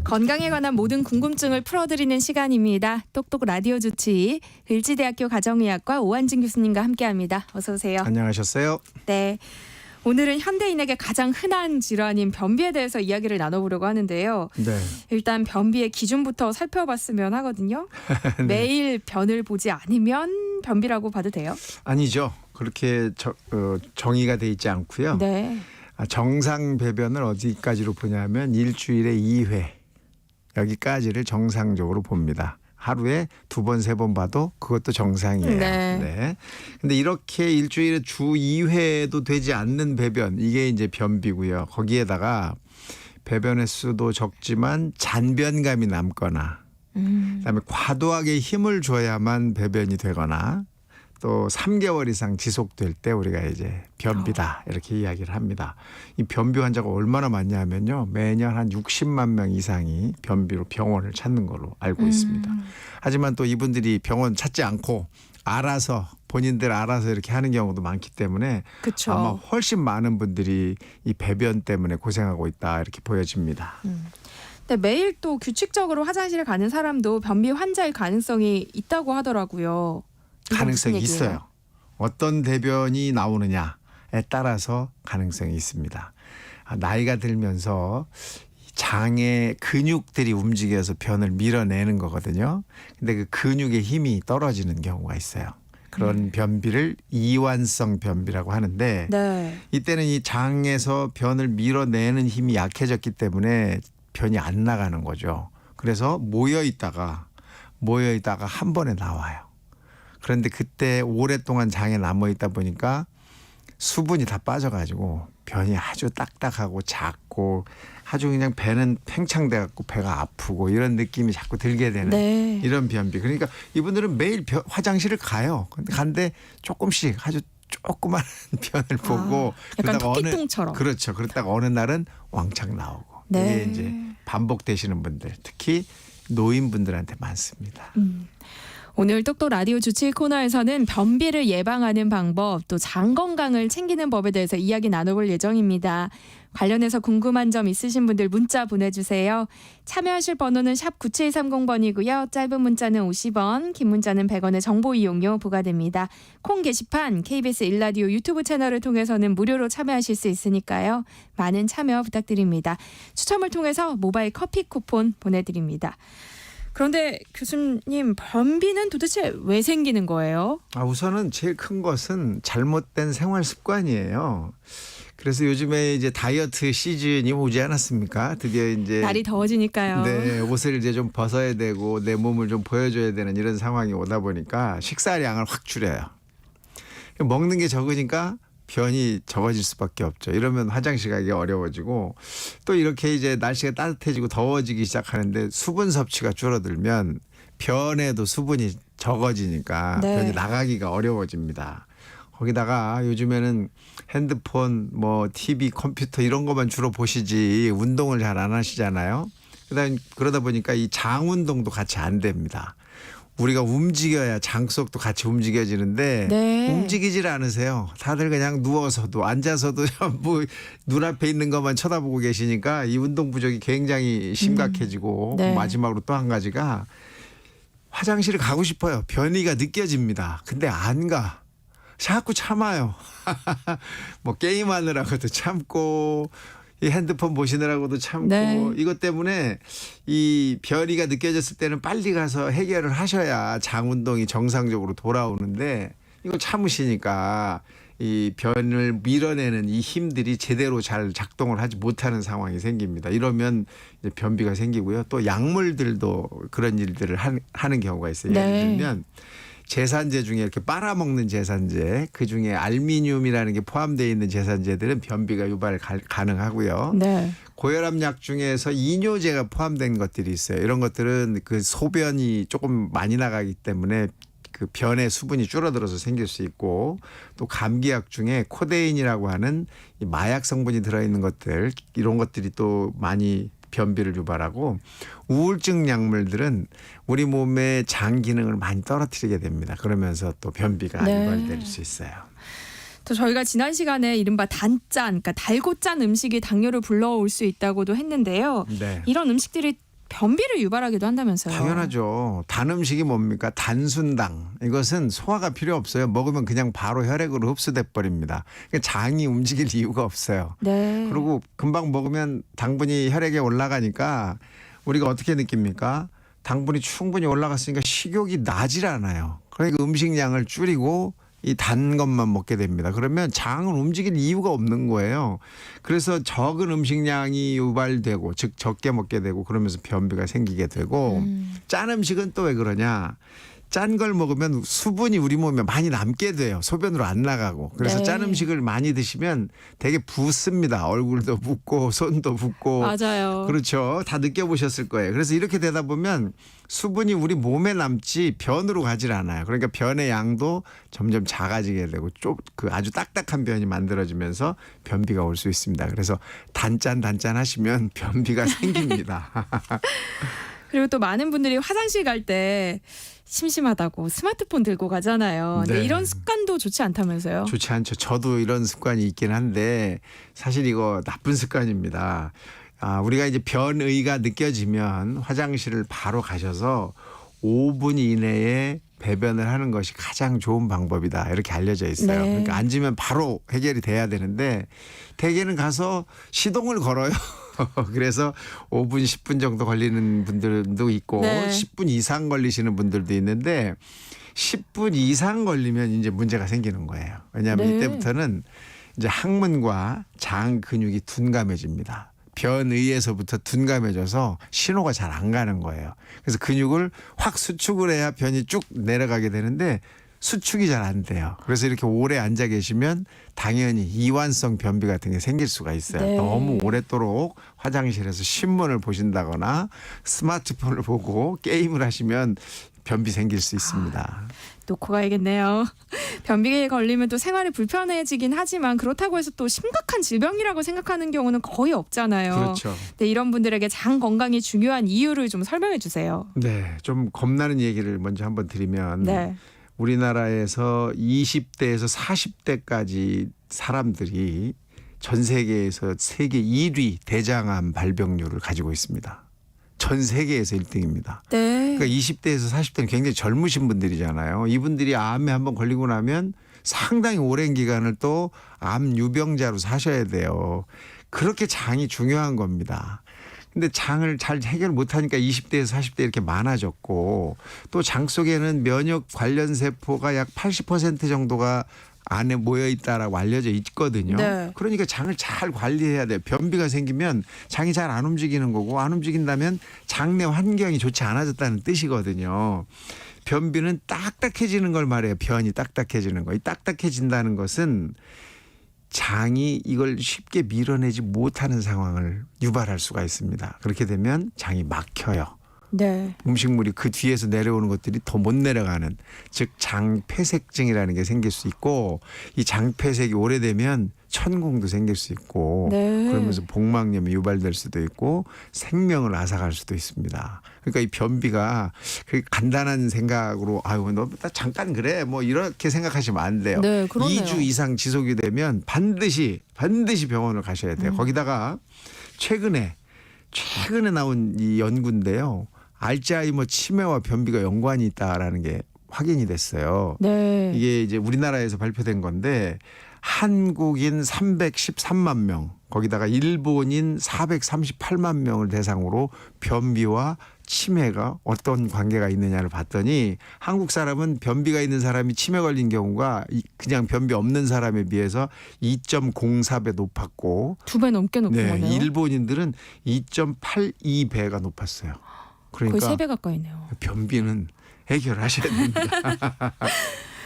건강에 관한 모든 궁금증을 풀어드리는 시간입니다. 똑똑 라디오 주치 을지대학교 가정의학과 오한진 교수님과 함께합니다. 어서 오세요. 안녕하셨어요? 네. 오늘은 현대인에게 가장 흔한 질환인 변비에 대해서 이야기를 나눠보려고 하는데요. 네. 일단 변비의 기준부터 살펴봤으면 하거든요. 네. 매일 변을 보지 않으면 변비라고 봐도 돼요? 아니죠. 그렇게 정의가 돼 있지 않고요. 네. 정상 배변을 어디까지로 보냐면 일주일에 2회 여기까지를 정상적으로 봅니다. 하루에 2번, 3번 봐도 그것도 정상이에요. 네. 네. 근데 이렇게 일주일에 주 2회도 되지 않는 배변, 이게 이제 변비고요. 거기에다가 배변 횟수도 적지만 잔변감이 남거나 그다음에 과도하게 힘을 줘야만 배변이 되거나 또 3개월 이상 지속될 때 우리가 이제 변비다 이렇게 이야기를 합니다. 이 변비 환자가 얼마나 많냐면요. 매년 한 60만 명 이상이 변비로 병원을 찾는 걸로 알고 있습니다. 하지만 또 이분들이 병원 찾지 않고 알아서 본인들 알아서 이렇게 하는 경우도 많기 때문에 그쵸. 아마 훨씬 많은 분들이 이 배변 때문에 고생하고 있다 이렇게 보여집니다. 근데 매일 또 규칙적으로 화장실에 가는 사람도 변비 환자일 가능성이 있다고 하더라고요. 가능성이 있어요. 어떤 대변이 나오느냐에 따라서 가능성이 있습니다. 나이가 들면서 장의 근육들이 움직여서 변을 밀어내는 거거든요. 근데 그 근육의 힘이 떨어지는 경우가 있어요. 그런 변비를 이완성 변비라고 하는데 네. 이때는 이 장에서 변을 밀어내는 힘이 약해졌기 때문에 변이 안 나가는 거죠. 그래서 모여 있다가 한 번에 나와요. 그런데 그때 오랫동안 장에 남아 있다 보니까 수분이 다 빠져가지고 변이 아주 딱딱하고 작고 아주 그냥 배는 팽창돼 갖고 배가 아프고 이런 느낌이 자꾸 들게 되는 네. 이런 변비. 그러니까 이분들은 매일 화장실을 가요. 근데 간데 조금씩 아주 조그만 변을 보고 약간 그러다가 토끼똥처럼. 그렇죠. 그러다가 어느 날은 왕창 나오고 네. 이게 이제 반복되시는 분들 특히 노인분들한테 많습니다. 오늘 똑똑 라디오 주치 코너에서는 변비를 예방하는 방법 또 장 건강을 챙기는 법에 대해서 이야기 나눠볼 예정입니다. 관련해서 궁금한 점 있으신 분들 문자 보내주세요. 참여하실 번호는 샵 9730번이고요. 짧은 문자는 50원, 긴 문자는 100원의 정보 이용료 부과됩니다. 콩 게시판 KBS 1라디오 유튜브 채널을 통해서는 무료로 참여하실 수 있으니까요. 많은 참여 부탁드립니다. 추첨을 통해서 모바일 커피 쿠폰 보내드립니다. 그런데 교수님, 변비는 도대체 왜 생기는 거예요? 우선은 제일 큰 것은 잘못된 생활 습관이에요. 그래서 요즘에 이제 다이어트 시즌이 오지 않았습니까? 드디어 이제 날이 더워지니까요. 네, 옷을 이제 좀 벗어야 되고 내 몸을 좀 보여줘야 되는 이런 상황이 오다 보니까 식사량을 확 줄여요. 먹는 게 적으니까 변이 적어질 수밖에 없죠. 이러면 화장실 가기 어려워지고 또 이렇게 이제 날씨가 따뜻해지고 더워지기 시작하는데 수분 섭취가 줄어들면 변에도 수분이 적어지니까 네. 변이 나가기가 어려워집니다. 거기다가 요즘에는 핸드폰, TV, 컴퓨터 이런 것만 주로 보시지 운동을 잘 안 하시잖아요. 그러다 보니까 이 장 운동도 같이 안 됩니다. 우리가 움직여야 장 속도 같이 움직여지는데 네. 움직이질 않으세요. 다들 그냥 누워서도 앉아서도 뭐 눈앞에 있는 것만 쳐다보고 계시니까 이 운동 부족이 굉장히 심각해지고 네. 마지막으로 또 한 가지가 화장실을 가고 싶어요. 변이가 느껴집니다. 근데 안 가. 자꾸 참아요. 뭐 게임하느라고도 참고 이 핸드폰 보시느라고도 참고 네. 이것 때문에 이 변이가 느껴졌을 때는 빨리 가서 해결을 하셔야 장 운동이 정상적으로 돌아오는데 이걸 참으시니까 이 변을 밀어내는 이 힘들이 제대로 잘 작동을 하지 못하는 상황이 생깁니다. 이러면 이제 변비가 생기고요. 또 약물들도 그런 일들을 하는 경우가 있어요. 네. 예를 들면 제산제 중에 이렇게 빨아먹는 제산제, 그중에 알미늄이라는 게 포함되어 있는 제산제들은 변비가 유발 가능하고요. 네. 고혈압 약 중에서 이뇨제가 포함된 것들이 있어요. 이런 것들은 그 소변이 조금 많이 나가기 때문에 그 변의 수분이 줄어들어서 생길 수 있고, 또 감기약 중에 코데인이라고 하는 이 마약 성분이 들어있는 것들, 이런 것들이 또 많이 변비를 유발하고, 우울증 약물들은 우리 몸의 장 기능을 많이 떨어뜨리게 됩니다. 그러면서 또 변비가 네. 유발될 수 있어요. 또 저희가 지난 시간에 이른바 단짠, 그러니까 달고 짠 음식이 당뇨를 불러올 수 있다고도 했는데요. 네. 이런 음식들이 변비를 유발하기도 한다면서요. 당연하죠. 단 음식이 뭡니까? 단순당. 이것은 소화가 필요 없어요. 먹으면 그냥 바로 혈액으로 흡수돼 버립니다. 그러니까 장이 움직일 이유가 없어요. 네. 그리고 금방 먹으면 당분이 혈액에 올라가니까 우리가 어떻게 느낍니까? 당분이 충분히 올라갔으니까 식욕이 나질 않아요. 그러니까 음식량을 줄이고 이 단 것만 먹게 됩니다. 그러면 장을 움직일 이유가 없는 거예요. 그래서 적은 음식량이 유발되고, 즉 적게 먹게 되고, 그러면서 변비가 생기게 되고, 짠 음식은 또 왜 그러냐? 짠 걸 먹으면 수분이 우리 몸에 많이 남게 돼요. 소변으로 안 나가고. 그래서 네. 짠 음식을 많이 드시면 되게 붓습니다. 얼굴도 붓고 손도 붓고. 맞아요. 그렇죠. 다 느껴보셨을 거예요. 그래서 이렇게 되다 보면 수분이 우리 몸에 남지 변으로 가질 않아요. 그러니까 변의 양도 점점 작아지게 되고 그 아주 딱딱한 변이 만들어지면서 변비가 올 수 있습니다. 그래서 단짠 하시면 변비가 생깁니다. 그리고 또 많은 분들이 화장실 갈 때 심심하다고 스마트폰 들고 가잖아요. 근데 네. 이런 습관도 좋지 않다면서요? 좋지 않죠. 저도 이런 습관이 있긴 한데 사실 이거 나쁜 습관입니다. 우리가 이제 변의가 느껴지면 화장실을 바로 가셔서 5분 이내에 배변을 하는 것이 가장 좋은 방법이다. 이렇게 알려져 있어요. 네. 그러니까 앉으면 바로 해결이 돼야 되는데 대개는 가서 시동을 걸어요. 그래서 5분, 10분 정도 걸리는 분들도 있고 네. 10분 이상 걸리시는 분들도 있는데 10분 이상 걸리면 이제 문제가 생기는 거예요. 왜냐하면 네. 이때부터는 이제 항문과 장 근육이 둔감해집니다. 변의에서부터 둔감해져서 신호가 잘 안 가는 거예요. 그래서 근육을 확 수축을 해야 변이 쭉 내려가게 되는데 수축이 잘 안 돼요. 그래서 이렇게 오래 앉아 계시면 당연히 이완성 변비 같은 게 생길 수가 있어요. 네. 너무 오랫도록 화장실에서 신문을 보신다거나 스마트폰을 보고 게임을 하시면 변비 생길 수 있습니다. 놓고 가야겠네요. 변비에 걸리면 또 생활이 불편해지긴 하지만 그렇다고 해서 또 심각한 질병이라고 생각하는 경우는 거의 없잖아요. 그렇죠. 네, 이런 분들에게 장 건강이 중요한 이유를 좀 설명해 주세요. 네, 좀 겁나는 얘기를 먼저 한번 드리면 네. 우리나라에서 20대에서 40대까지 사람들이 전 세계에서 세계 1위 대장암 발병률을 가지고 있습니다. 전 세계에서 1등입니다. 네. 그러니까 20대에서 40대는 굉장히 젊으신 분들이잖아요. 이분들이 암에 한번 걸리고 나면 상당히 오랜 기간을 또 암 유병자로 사셔야 돼요. 그렇게 장이 중요한 겁니다. 근데 장을 잘 해결 못하니까 20대에서 40대 이렇게 많아졌고 또 장 속에는 면역 관련 세포가 약 80% 정도가 안에 모여 있다라고 알려져 있거든요. 네. 그러니까 장을 잘 관리해야 돼요. 변비가 생기면 장이 잘 안 움직이는 거고 안 움직인다면 장내 환경이 좋지 않아졌다는 뜻이거든요. 변비는 딱딱해지는 걸 말해요. 변이 딱딱해지는 거. 이 딱딱해진다는 것은 장이 이걸 쉽게 밀어내지 못하는 상황을 유발할 수가 있습니다. 그렇게 되면 장이 막혀요. 네. 음식물이 그 뒤에서 내려오는 것들이 더 못 내려가는, 즉 장폐색증이라는 게 생길 수 있고, 이 장폐색이 오래되면 천공도 생길 수 있고, 네. 그러면서 복막염이 유발될 수도 있고 생명을 앗아갈 수도 있습니다. 그러니까 이 변비가 그 간단한 생각으로 아유 너 잠깐 그래 뭐 이렇게 생각하시면 안 돼요. 네, 그러네요. 2주 이상 지속이 되면 반드시 병원을 가셔야 돼요. 거기다가 최근에 나온 이 연구인데요. 알츠하이머 치매와 변비가 연관이 있다라는 게 확인이 됐어요. 네. 이게 이제 우리나라에서 발표된 건데 한국인 313만 명, 거기다가 일본인 438만 명을 대상으로 변비와 치매가 어떤 관계가 있느냐를 봤더니 한국 사람은 변비가 있는 사람이 치매 걸린 경우가 그냥 변비 없는 사람에 비해서 2.04배 높았고 2배 넘게 높은 거네요. 일본인들은 2.82배가 높았어요. 그러니까 거의 3배 가까이네요. 변비는 해결하셔야 됩니다.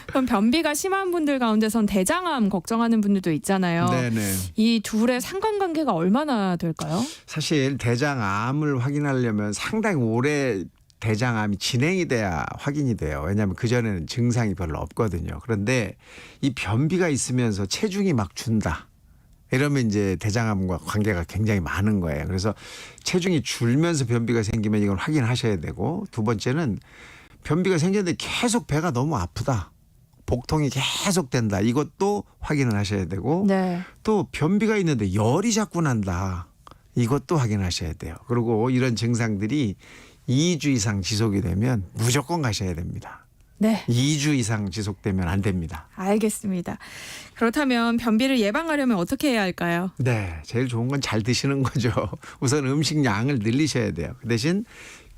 그럼 변비가 심한 분들 가운데선 대장암 걱정하는 분들도 있잖아요. 네네. 이 둘의 상관관계가 얼마나 될까요? 사실 대장암을 확인하려면 상당히 오래 대장암이 진행이 돼야 확인이 돼요. 왜냐하면 그전에는 증상이 별로 없거든요. 그런데 이 변비가 있으면서 체중이 막 준다. 이러면 이제 대장암과 관계가 굉장히 많은 거예요. 그래서 체중이 줄면서 변비가 생기면 이걸 확인하셔야 되고, 두 번째는 변비가 생겼는데 계속 배가 너무 아프다. 복통이 계속 된다. 이것도 확인을 하셔야 되고, 네. 또 변비가 있는데 열이 자꾸 난다. 이것도 확인하셔야 돼요. 그리고 이런 증상들이 2주 이상 지속이 되면 무조건 가셔야 됩니다. 네. 2주 이상 지속되면 안 됩니다. 알겠습니다. 그렇다면 변비를 예방하려면 어떻게 해야 할까요? 네, 제일 좋은 건 잘 드시는 거죠. 우선 음식 양을 늘리셔야 돼요. 그 대신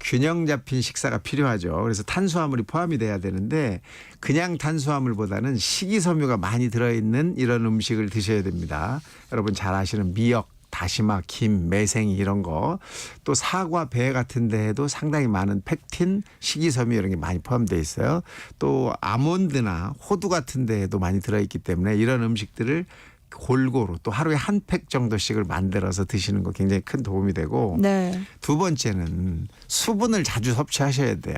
균형 잡힌 식사가 필요하죠. 그래서 탄수화물이 포함이 돼야 되는데 그냥 탄수화물보다는 식이섬유가 많이 들어있는 이런 음식을 드셔야 됩니다. 여러분 잘 아시는 미역, 다시마, 김, 매생이 이런 거, 또 사과, 배 같은 데에도 상당히 많은 펙틴, 식이섬유 이런 게 많이 포함되어 있어요. 또 아몬드나 호두 같은 데에도 많이 들어있기 때문에 이런 음식들을 골고루 또 하루에 한 팩 정도씩을 만들어서 드시는 거 굉장히 큰 도움이 되고, 네. 두 번째는 수분을 자주 섭취하셔야 돼요.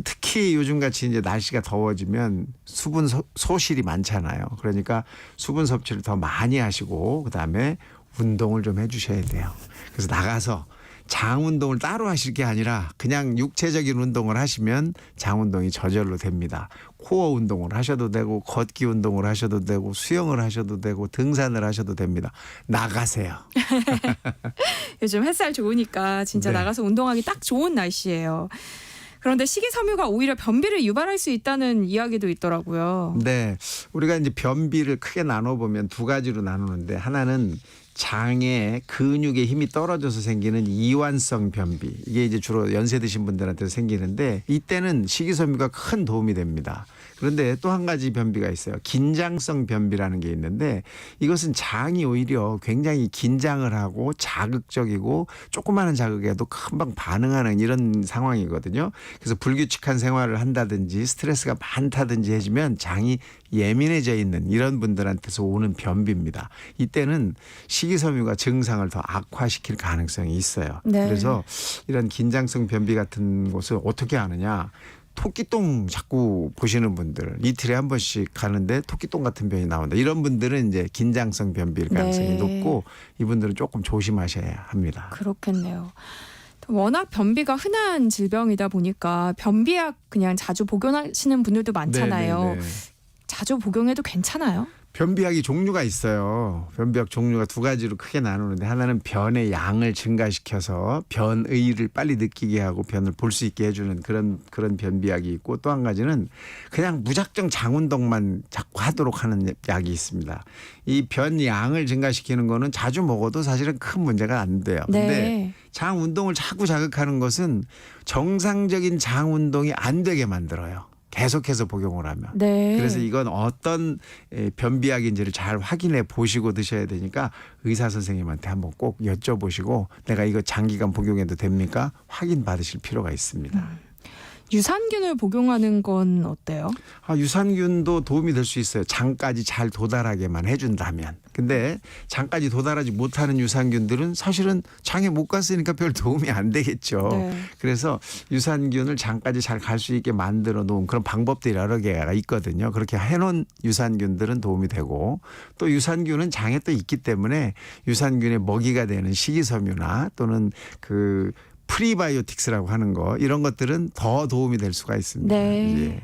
특히 요즘같이 이제 날씨가 더워지면 수분 소실이 많잖아요. 그러니까 수분 섭취를 더 많이 하시고 그다음에 운동을 좀 해주셔야 돼요. 그래서 나가서 장 운동을 따로 하실 게 아니라 그냥 육체적인 운동을 하시면 장 운동이 저절로 됩니다. 코어 운동을 하셔도 되고 걷기 운동을 하셔도 되고 수영을 하셔도 되고 등산을 하셔도 됩니다. 나가세요. 요즘 햇살 좋으니까 진짜 네. 나가서 운동하기 딱 좋은 날씨예요. 그런데 식이섬유가 오히려 변비를 유발할 수 있다는 이야기도 있더라고요. 네, 우리가 이제 변비를 크게 나눠보면 두 가지로 나누는데, 하나는 장에 근육의 힘이 떨어져서 생기는 이완성 변비. 이게 이제 주로 연세 드신 분들한테 생기는데 이때는 식이섬유가 큰 도움이 됩니다. 그런데 또 한 가지 변비가 있어요. 긴장성 변비라는 게 있는데 이것은 장이 오히려 굉장히 긴장을 하고 자극적이고 조그마한 자극에도 금방 반응하는 이런 상황이거든요. 그래서 불규칙한 생활을 한다든지 스트레스가 많다든지 해주면 장이 예민해져 있는 이런 분들한테서 오는 변비입니다. 이때는 식이섬유가 증상을 더 악화시킬 가능성이 있어요. 네. 그래서 이런 긴장성 변비 같은 곳을 어떻게 하느냐. 토끼똥 자꾸 보시는 분들, 이틀에 한 번씩 가는데 토끼똥 같은 병이 나온다. 이런 분들은 이제 긴장성 변비일 가능성이 네. 높고 이분들은 조금 조심하셔야 합니다. 그렇겠네요. 워낙 변비가 흔한 질병이다 보니까 변비약 그냥 자주 복용하시는 분들도 많잖아요. 네네네. 자주 복용해도 괜찮아요? 변비약이 종류가 있어요. 변비약 종류가 두 가지로 크게 나누는데, 하나는 변의 양을 증가시켜서 변의를 빨리 느끼게 하고 변을 볼 수 있게 해주는 그런 변비약이 있고, 또 한 가지는 그냥 무작정 장 운동만 자꾸 하도록 하는 약이 있습니다. 이 변 양을 증가시키는 거는 자주 먹어도 사실은 큰 문제가 안 돼요. 근데 네. 장 운동을 자꾸 자극하는 것은 정상적인 장 운동이 안 되게 만들어요. 계속해서 복용을 하면. 네. 그래서 이건 어떤 변비약인지를 잘 확인해 보시고 드셔야 되니까 의사 선생님한테 한번 꼭 여쭤보시고 내가 이거 장기간 복용해도 됩니까? 확인 받으실 필요가 있습니다. 유산균을 복용하는 건 어때요? 유산균도 도움이 될 수 있어요. 장까지 잘 도달하게만 해준다면. 근데 장까지 도달하지 못하는 유산균들은 사실은 장에 못 갔으니까 별 도움이 안 되겠죠. 네. 그래서 유산균을 장까지 잘 갈 수 있게 만들어 놓은 그런 방법들이 여러 개가 있거든요. 그렇게 해놓은 유산균들은 도움이 되고 또 유산균은 장에 또 있기 때문에 유산균의 먹이가 되는 식이섬유나 또는 그 프리바이오틱스라고 하는 거 이런 것들은 더 도움이 될 수가 있습니다. 네. 예.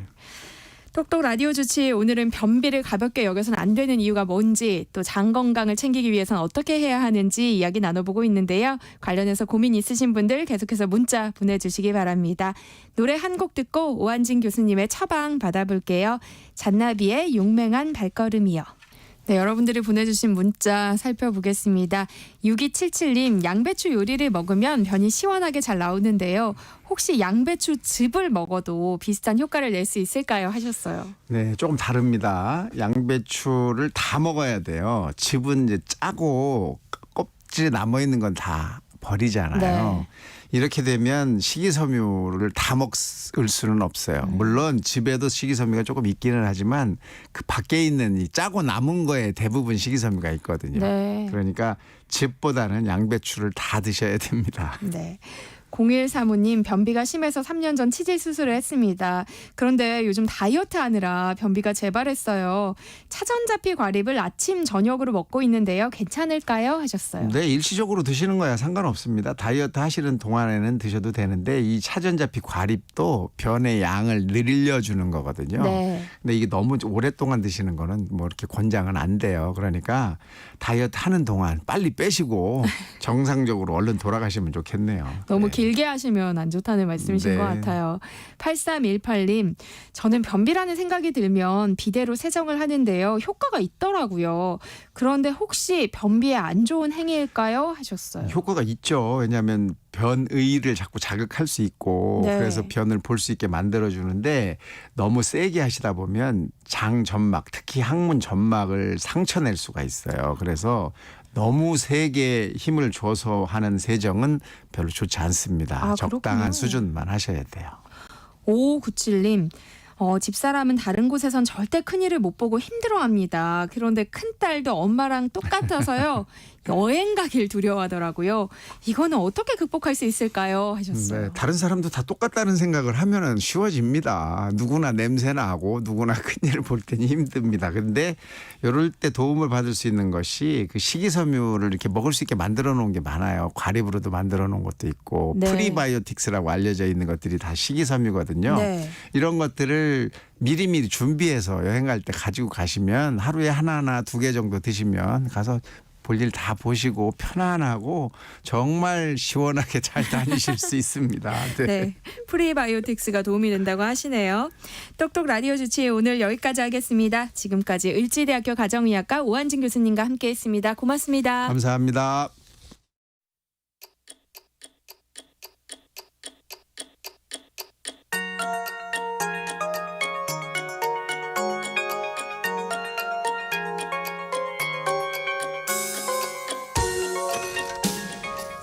똑똑 라디오 주치 오늘은 변비를 가볍게 여겨서는 안 되는 이유가 뭔지 또 장 건강을 챙기기 위해서는 어떻게 해야 하는지 이야기 나눠보고 있는데요. 관련해서 고민 있으신 분들 계속해서 문자 보내주시기 바랍니다. 노래 한 곡 듣고 오한진 교수님의 처방 받아볼게요. 잔나비의 용맹한 발걸음이요. 네, 여러분들이 보내주신 문자 살펴보겠습니다. 6277님, 양배추 요리를 먹으면 변이 시원하게 잘 나오는데요. 혹시 양배추 즙을 먹어도 비슷한 효과를 낼 수 있을까요? 하셨어요. 네, 조금 다릅니다. 양배추를 다 먹어야 돼요. 즙은 이제 짜고 껍질에 남아 있는 건 다 버리잖아요. 네. 이렇게 되면 식이섬유를 다 먹을 수는 없어요. 물론 즙에도 식이섬유가 조금 있기는 하지만 그 밖에 있는 이 짜고 남은 거에 대부분 식이섬유가 있거든요. 네. 그러니까 즙보다는 양배추를 다 드셔야 됩니다. 네. 0135님, 변비가 심해서 3년 전 치질 수술을 했습니다. 그런데 요즘 다이어트 하느라 변비가 재발했어요. 차전자피 과립을 아침 저녁으로 먹고 있는데요. 괜찮을까요? 하셨어요. 네, 일시적으로 드시는 거야 상관없습니다. 다이어트 하시는 동안에는 드셔도 되는데 이 차전자피 과립도 변의 양을 늘려주는 거거든요. 네. 근데 이게 너무 오랫동안 드시는 거는 뭐 이렇게 권장은 안 돼요. 그러니까 다이어트 하는 동안 빨리 빼시고 정상적으로 얼른 돌아가시면 좋겠네요. 너무 네. 길게 하시면 안 좋다는 말씀이신 네. 것 같아요. 8318님, 저는 변비라는 생각이 들면 비데로 세정을 하는데요. 효과가 있더라고요. 그런데 혹시 변비에 안 좋은 행위일까요? 하셨어요. 효과가 있죠. 왜냐하면 변의를 자꾸 자극할 수 있고 네. 그래서 변을 볼 수 있게 만들어주는데 너무 세게 하시다 보면 장 점막 특히 항문 점막을 상처낼 수가 있어요. 그래서 너무 세게 힘을 줘서 하는 세정은 별로 좋지 않습니다. 적당한 그렇군요. 수준만 하셔야 돼요. 5597님, 집사람은 다른 곳에선 절대 큰일을 못 보고 힘들어합니다. 그런데 큰딸도 엄마랑 똑같아서요. 여행 가길 두려워하더라고요. 이거는 어떻게 극복할 수 있을까요? 하셨어요. 네, 다른 사람도 다 똑같다는 생각을 하면은 쉬워집니다. 누구나 냄새 나고 누구나 큰일을 볼 때는 힘듭니다. 그런데 이럴 때 도움을 받을 수 있는 것이 그 식이섬유를 이렇게 먹을 수 있게 만들어 놓은 게 많아요. 과립으로도 만들어 놓은 것도 있고 네. 프리바이오틱스라고 알려져 있는 것들이 다 식이섬유거든요. 네. 이런 것들을 미리미리 준비해서 여행 갈 때 가지고 가시면 하루에 하나나 2개 정도 드시면 가서 볼일 다 보시고 편안하고 정말 시원하게 잘 다니실 수 있습니다. 네. 네, 프리바이오틱스가 도움이 된다고 하시네요. 똑똑 라디오 주치 오늘 여기까지 하겠습니다. 지금까지 을지대학교 가정의학과 오한진 교수님과 함께했습니다. 고맙습니다. 감사합니다.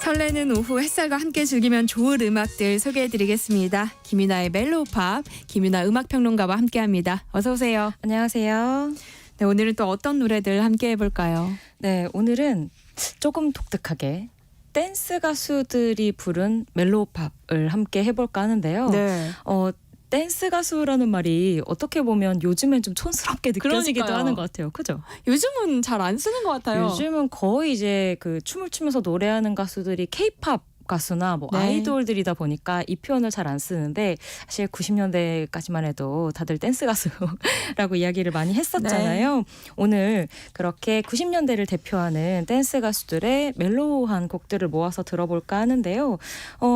설레는 오후 햇살과 함께 즐기면 좋을 음악들 소개해드리겠습니다. 김윤아의 멜로우팝, 김윤아 음악평론가와 함께합니다. 어서 오세요. 안녕하세요. 네, 오늘은 또 어떤 노래들 함께 해볼까요? 네, 오늘은 조금 독특하게 댄스 가수들이 부른 멜로우팝을 함께 해볼까 하는데요. 네. 댄스 가수라는 말이 어떻게 보면 요즘엔 좀 촌스럽게 느껴지기도 그러니까요. 하는 것 같아요. 그죠? 요즘은 잘 안 쓰는 것 같아요. 요즘은 거의 이제 그 춤을 추면서 노래하는 가수들이 케이팝 가수나 뭐 네. 아이돌들이다 보니까 이 표현을 잘 안 쓰는데 사실 90년대까지만 해도 다들 댄스 가수라고 이야기를 많이 했었잖아요. 네. 오늘 그렇게 90년대를 대표하는 댄스 가수들의 멜로우한 곡들을 모아서 들어볼까 하는데요.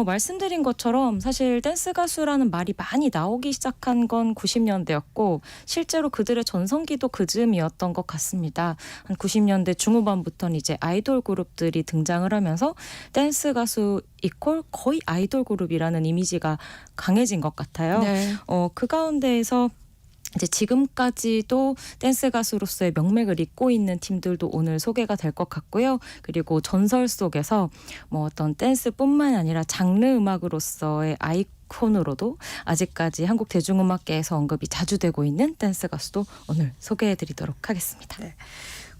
말씀드린 것처럼 사실 댄스 가수라는 말이 많이 나오기 시작한 건 90년대였고 실제로 그들의 전성기도 그 즈음이었던 것 같습니다. 한 90년대 중후반부터는 이제 아이돌 그룹들이 등장을 하면서 댄스 가수 이퀄 거의 아이돌 그룹이라는 이미지가 강해진 것 같아요. 네. 그 가운데에서 이제 지금까지도 댄스 가수로서의 명맥을 잇고 있는 팀들도 오늘 소개가 될 것 같고요. 그리고 전설 속에서 뭐 어떤 댄스뿐만 아니라 장르 음악으로서의 아이콘으로도 아직까지 한국 대중음악계에서 언급이 자주 되고 있는 댄스 가수도 오늘 소개해드리도록 하겠습니다.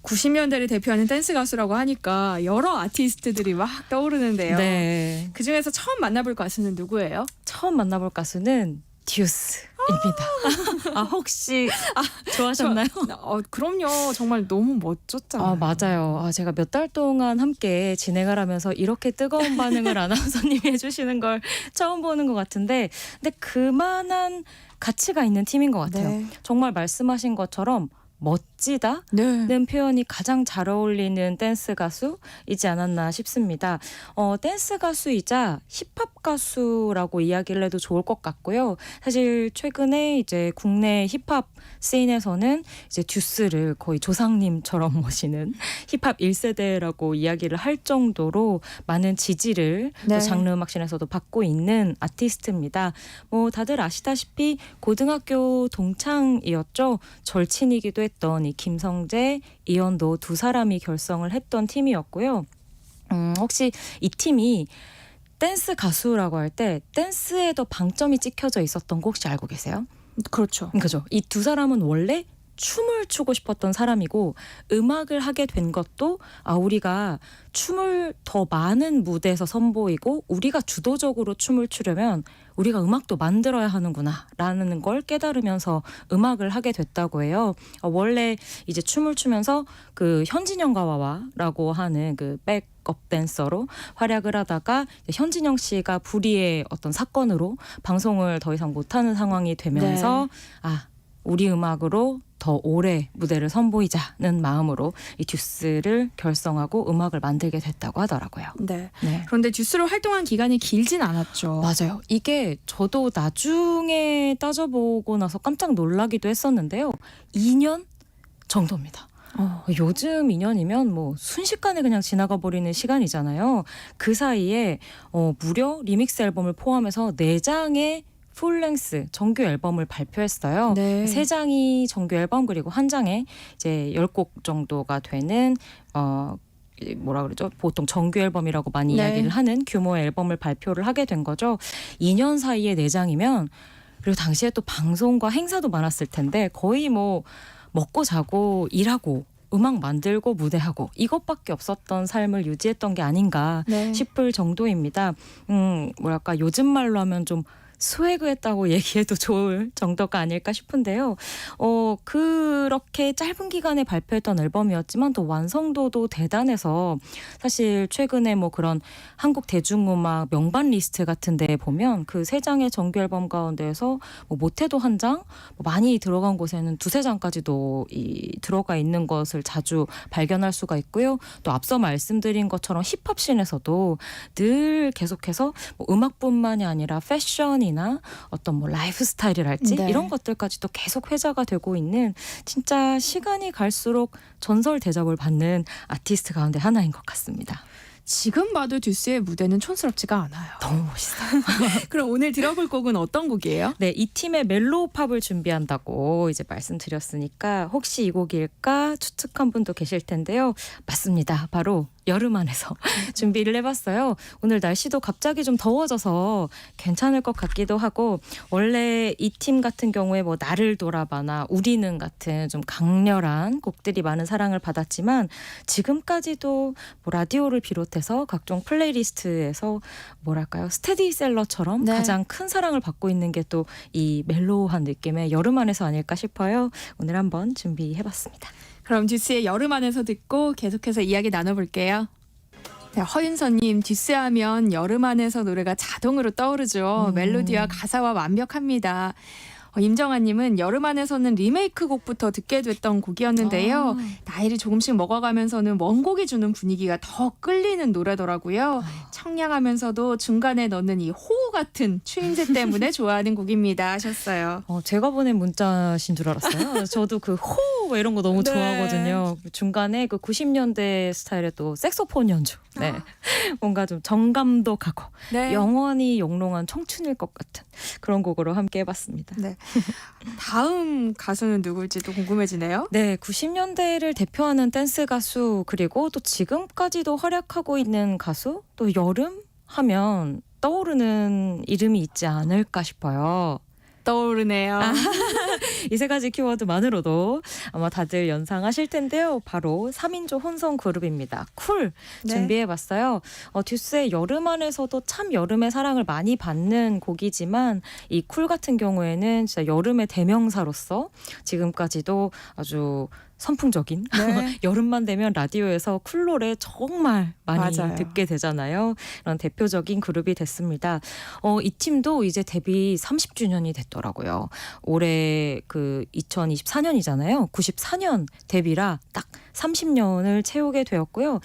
90년대를 대표하는 댄스 가수라고 하니까 여러 아티스트들이 막 떠오르는데요. 네. 그중에서 처음 만나볼 가수는 누구예요? 처음 만나볼 가수는 듀스입니다. 혹시 좋아하셨나요? 그럼요. 정말 너무 멋졌잖아요. 맞아요. 제가 몇 달 동안 함께 진행을 하면서 이렇게 뜨거운 반응을 아나운서님이 해주시는 걸 처음 보는 것 같은데, 근데 그만한 가치가 있는 팀인 것 같아요. 네. 정말 말씀하신 것처럼 멋지다는 표현이 가장 잘 어울리는 댄스 가수이지 않았나 싶습니다. 댄스 가수이자 힙합 가수라고 이야기를 해도 좋을 것 같고요. 사실 최근에 이제 국내 힙합 씬에서는 이제 듀스를 거의 조상님처럼 모시는 힙합 1세대라고 이야기를 할 정도로 많은 지지를 또 장르 음악 씬에서도 받고 있는 아티스트입니다. 다들 아시다시피 고등학교 동창이었죠. 절친이기도 했던 이 김성재, 이현도 두 사람이 결성을 했던 팀이었고요. 혹시 이 팀이 댄스 가수라고 할 때 댄스에도 방점이 찍혀져 있었던 거 혹시 알고 계세요? 그렇죠. 그죠. 이 두 사람은 원래 춤을 추고 싶었던 사람이고 음악을 하게 된 것도 우리가 춤을 더 많은 무대에서 선보이고 우리가 주도적으로 춤을 추려면 우리가 음악도 만들어야 하는구나 라는 걸 깨달으면서 음악을 하게 됐다고 해요. 원래 이제 춤을 추면서 그 현진영 가와와라고 하는 그 백업 댄서로 활약을 하다가 현진영 씨가 불의의 어떤 사건으로 방송을 더 이상 못하는 상황이 되면서 우리 음악으로 더 오래 무대를 선보이자는 마음으로 이 듀스를 결성하고 음악을 만들게 됐다고 하더라고요. 네. 그런데 듀스로 활동한 기간이 길진 않았죠. 맞아요. 이게 저도 나중에 따져보고 나서 깜짝 놀라기도 했었는데요. 2년 정도입니다. 요즘 2년이면 순식간에 그냥 지나가 버리는 시간이잖아요. 그 사이에 무려 리믹스 앨범을 포함해서 4장의 풀랭스 정규 앨범을 발표했어요. 3장이 정규 앨범 그리고 한 장에 이제 10곡 정도가 되는 보통 정규 앨범이라고 많이 이야기를 하는 규모의 앨범을 발표를 하게 된 거죠. 2년 사이에 4장이면 그리고 당시에 또 방송과 행사도 많았을 텐데 거의 먹고 자고 일하고 음악 만들고 무대하고 이것밖에 없었던 삶을 유지했던 게 아닌가 싶을 정도입니다. 요즘 말로 하면 좀 스웨그했다고 얘기해도 좋을 정도가 아닐까 싶은데요. 그렇게 짧은 기간에 발표했던 앨범이었지만 또 완성도도 대단해서 사실 최근에 그런 한국 대중음악 명반 리스트 같은 데 보면 그 3장의 정규 앨범 가운데에서 못해도 한 장, 많이 들어간 곳에는 2-3장까지도 들어가 있는 것을 자주 발견할 수가 있고요. 또 앞서 말씀드린 것처럼 힙합씬에서도 늘 계속해서 음악뿐만이 아니라 패션이 어떤 라이프 스타일이랄지 이런 것들까지도 계속 회자가 되고 있는 진짜 시간이 갈수록 전설 대접을 받는 아티스트 가운데 하나인 것 같습니다. 지금 봐도 듀스의 무대는 촌스럽지가 않아요. 너무 멋있어요. 그럼 오늘 들어볼 곡은 어떤 곡이에요? 네, 이 팀의 멜로우 팝을 준비한다고 이제 말씀드렸으니까 혹시 이 곡일까 추측한 분도 계실 텐데요. 맞습니다. 바로 여름 안에서 준비를 해봤어요. 오늘 날씨도 갑자기 좀 더워져서 괜찮을 것 같기도 하고 원래 이 팀 같은 경우에 나를 돌아봐나 우리는 같은 좀 강렬한 곡들이 많은 사랑을 받았지만 지금까지도 라디오를 비롯해서 각종 플레이리스트에서 스테디셀러처럼 가장 큰 사랑을 받고 있는 게 또 이 멜로우한 느낌의 여름 안에서 아닐까 싶어요. 오늘 한번 준비해봤습니다. 그럼 듀스의 여름 안에서 듣고 계속해서 이야기 나눠볼게요. 허윤서님, 듀스 하면 여름 안에서 노래가 자동으로 떠오르죠. 멜로디와 가사와 완벽합니다. 임정아님은 여름 안에서는 리메이크 곡부터 듣게 됐던 곡이었는데요. 나이를 조금씩 먹어가면서는 원곡이 주는 분위기가 더 끌리는 노래더라고요. 청량하면서도 중간에 넣는 이 호우 같은 추임새 때문에 좋아하는 곡입니다 하셨어요. 제가 보낸 문자신 줄 알았어요. 저도 그 호우 이런 거 너무 좋아하거든요. 중간에 그 90년대 스타일의 또 색소폰 연주. 뭔가 좀 정감도 가고 영원히 영롱한 청춘일 것 같은 그런 곡으로 함께 해봤습니다. 다음 가수는 누굴지도 궁금해지네요. 네, 90년대를 대표하는 댄스 가수 그리고 또 지금까지도 활약하고 있는 가수 또 여름 하면 떠오르는 이름이 있지 않을까 싶어요. 떠오르네요. 이 세 가지 키워드만으로도 아마 다들 연상하실 텐데요. 바로 3인조 혼성 그룹입니다. 쿨 네. 준비해봤어요. 듀스의 여름 안에서도 참 여름의 사랑을 많이 받는 곡이지만 이 쿨 같은 경우에는 진짜 여름의 대명사로서 지금까지도 아주 선풍적인 네. 여름만 되면 라디오에서 쿨 노래 정말 많이 맞아요. 듣게 되잖아요. 그런 대표적인 그룹이 됐습니다. 이 팀도 이제 데뷔 30주년이 됐더라고요. 올해 그 2024년이잖아요. 94년 데뷔라 딱 30년을 채우게 되었고요.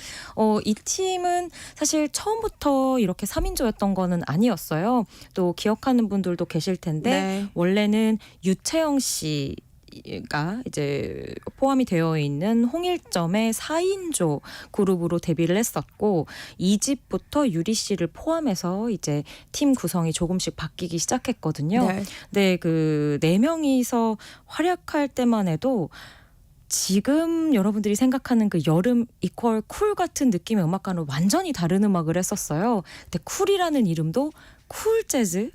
이 팀은 사실 처음부터 이렇게 3인조였던 거는 아니었어요. 또 기억하는 분들도 계실 텐데 네. 원래는 유채영 씨가 이제 포함이 되어 있는 홍일점의 4인조 그룹으로 데뷔를 했었고 2집부터 유리 씨를 포함해서 이제 팀 구성이 조금씩 바뀌기 시작했거든요. 네. 네, 그 4명이서 활약할 때만 해도 지금 여러분들이 생각하는 그 여름 이퀄 쿨 같은 느낌의 음악과는 완전히 다른 음악을 했었어요. 근데 쿨이라는 이름도 쿨 재즈,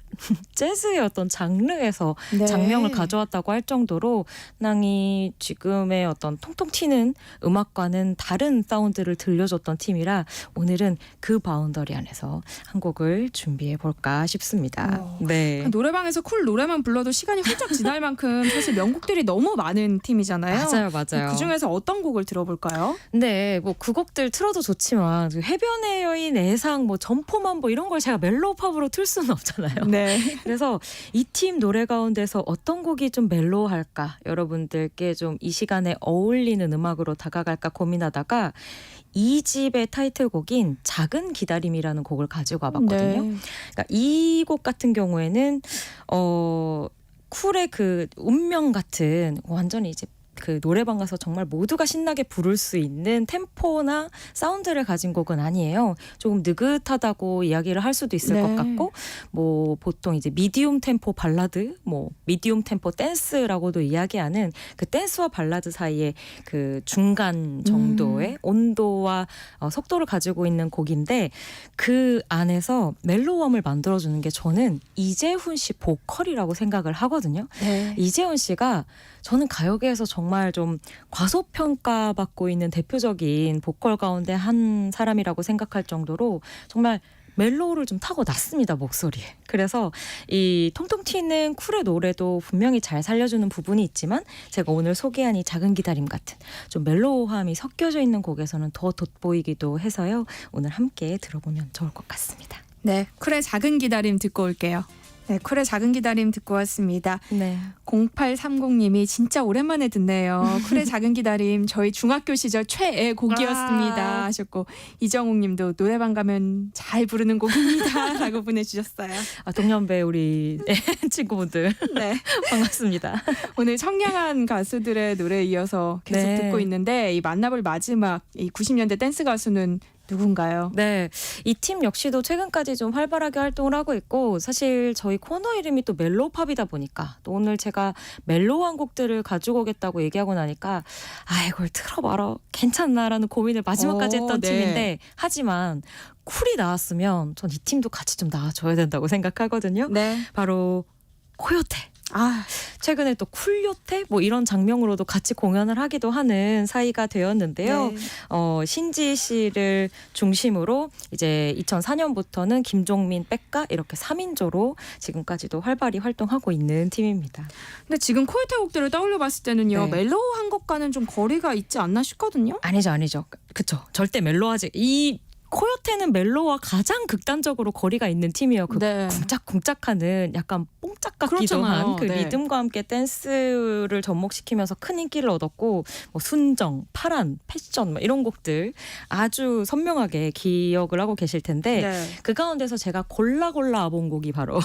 재즈의 어떤 장르에서 네. 장명을 가져왔다고 할 정도로 낭이 지금의 어떤 통통 튀는 음악과는 다른 사운드를 들려줬던 팀이라 오늘은 그 바운더리 안에서 한 곡을 준비해 볼까 싶습니다. 네. 노래방에서 쿨 노래만 불러도 시간이 훌쩍 지날 만큼 사실 명곡들이 너무 많은 팀이잖아요. 맞아요. 그 중에서 어떤 곡을 들어볼까요? 네, 뭐 그 곡들 틀어도 좋지만 그 해변의 여인 애상 뭐 점포만 이런 걸 제가 멜로우팝으로 틀 수는 없잖아요. 네. 그래서 이 팀 노래 가운데서 어떤 곡이 좀 멜로우할까 여러분들께 좀 이 시간에 어울리는 음악으로 다가갈까 고민하다가 이 집의 타이틀곡인 작은 기다림이라는 곡을 가지고 와봤거든요. 네. 그러니까 이 곡 같은 경우에는 쿨의 그 운명 같은 완전히 이제 그 노래방 가서 정말 모두가 신나게 부를 수 있는 템포나 사운드를 가진 곡은 아니에요. 조금 느긋하다고 이야기를 할 수도 있을 네. 것 같고 뭐 보통 이제 미디움 템포 발라드, 뭐 미디움 템포 댄스라고도 이야기하는 그 댄스와 발라드 사이의 그 중간 정도의 온도와 속도를 가지고 있는 곡인데 그 안에서 멜로우함을 만들어주는 게 저는 이재훈 씨 보컬이라고 생각을 하거든요. 네. 이재훈 씨가 저는 가요계에서 정말 좀 과소평가받고 있는 대표적인 보컬 가운데 한 사람이라고 생각할 정도로 정말 멜로우를 좀 타고 났습니다, 목소리에. 그래서 이 통통 튀는 쿨의 노래도 분명히 잘 살려주는 부분이 있지만 제가 오늘 소개한 이 작은 기다림 같은 좀 멜로우함이 섞여져 있는 곡에서는 더 돋보이기도 해서요. 오늘 함께 들어보면 좋을 것 같습니다. 네, 쿨의 작은 기다림 듣고 올게요. 네, 쿨의 작은 기다림 듣고 왔습니다. 네. 0830님이 진짜 오랜만에 듣네요. 쿨의 작은 기다림 저희 중학교 시절 최애 곡이었습니다 하셨고 이정욱님도 노래방 가면 잘 부르는 곡입니다 라고 보내주셨어요. 동년배 우리 친구분들 네. 반갑습니다. 오늘 청량한 가수들의 노래에 이어서 계속 네. 듣고 있는데 이 만나볼 마지막 이 90년대 댄스 가수는 누군가요? 네, 이 팀 역시도 최근까지 좀 활발하게 활동을 하고 있고 사실 저희 코너 이름이 또 멜로우팝이다 보니까 또 오늘 제가 멜로우한 곡들을 가지고 오겠다고 얘기하고 나니까 이걸 틀어봐라 괜찮나라는 고민을 마지막까지 했던 네. 팀인데 하지만 쿨이 나왔으면 전 이 팀도 같이 좀 나와줘야 된다고 생각하거든요. 네. 바로 코요테. 최근에 또 쿨요테 뭐 이런 장명으로도 같이 공연을 하기도 하는 사이가 되었는데요. 네. 신지 씨를 중심으로 이제 2004년부터는 김종민, 백가 이렇게 3인조로 지금까지도 활발히 활동하고 있는 팀입니다. 근데 지금 코요테 곡들을 떠올려 봤을 때는요. 네. 멜로우한 것과는 좀 거리가 있지 않나 싶거든요. 아니죠. 그쵸. 절대 멜로하지. 이 코요테는 멜로와 가장 극단적으로 거리가 있는 팀이에요. 그 네. 쿵짝쿵짝하는 약간 뽕짝 같기도 그렇잖아요. 한 그 네. 리듬과 함께 댄스를 접목시키면서 큰 인기를 얻었고 뭐 순정, 파란, 패션 뭐 이런 곡들 아주 선명하게 기억을 하고 계실 텐데 네. 그 가운데서 제가 골라 본 곡이 바로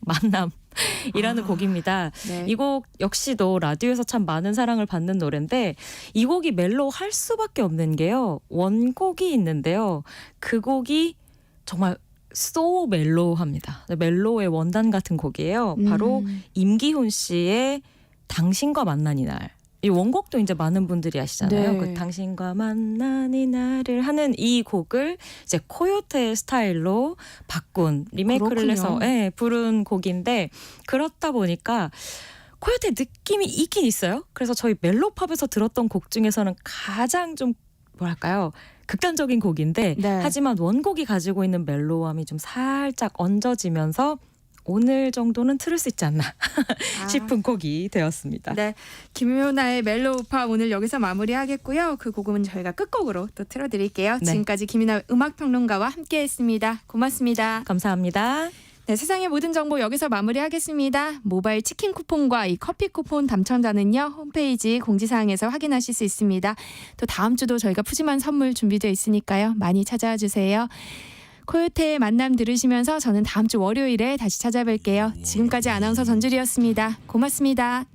만남이라는 곡입니다. 네. 이 곡 역시도 라디오에서 참 많은 사랑을 받는 노래인데 이 곡이 멜로우 할 수밖에 없는 게요. 원곡이 있는데요. 그 곡이 정말 소 멜로우합니다. 멜로우의 원단 같은 곡이에요. 바로 임기훈 씨의 당신과 만난 이날. 이 원곡도 이제 많은 분들이 아시잖아요. 네. 그 당신과 만난 이 날을 하는 이 곡을 이제 코요테 스타일로 바꾼 리메이크를 그렇군요. 해서 부른 곡인데 그렇다 보니까 코요테 느낌이 있긴 있어요. 그래서 저희 멜로팝에서 들었던 곡 중에서는 가장 좀 뭐랄까요? 극단적인 곡인데 네. 하지만 원곡이 가지고 있는 멜로함이 좀 살짝 얹어지면서 오늘 정도는 틀을 수 있지 않나 싶은 곡이 되었습니다. 네, 김효나의 멜로우팝 오늘 여기서 마무리하겠고요. 그 곡은 저희가 끝곡으로 또 틀어드릴게요. 네. 지금까지 김효나 음악평론가와 함께했습니다. 고맙습니다. 감사합니다. 네, 세상의 모든 정보 여기서 마무리하겠습니다. 모바일 치킨 쿠폰과 이 커피 쿠폰 당첨자는요. 홈페이지 공지사항에서 확인하실 수 있습니다. 또 다음 주도 저희가 푸짐한 선물 준비되어 있으니까요. 많이 찾아와 주세요. 코요태의 만남 들으시면서 저는 다음 주 월요일에 다시 찾아뵐게요. 지금까지 아나운서 전주리였습니다. 고맙습니다.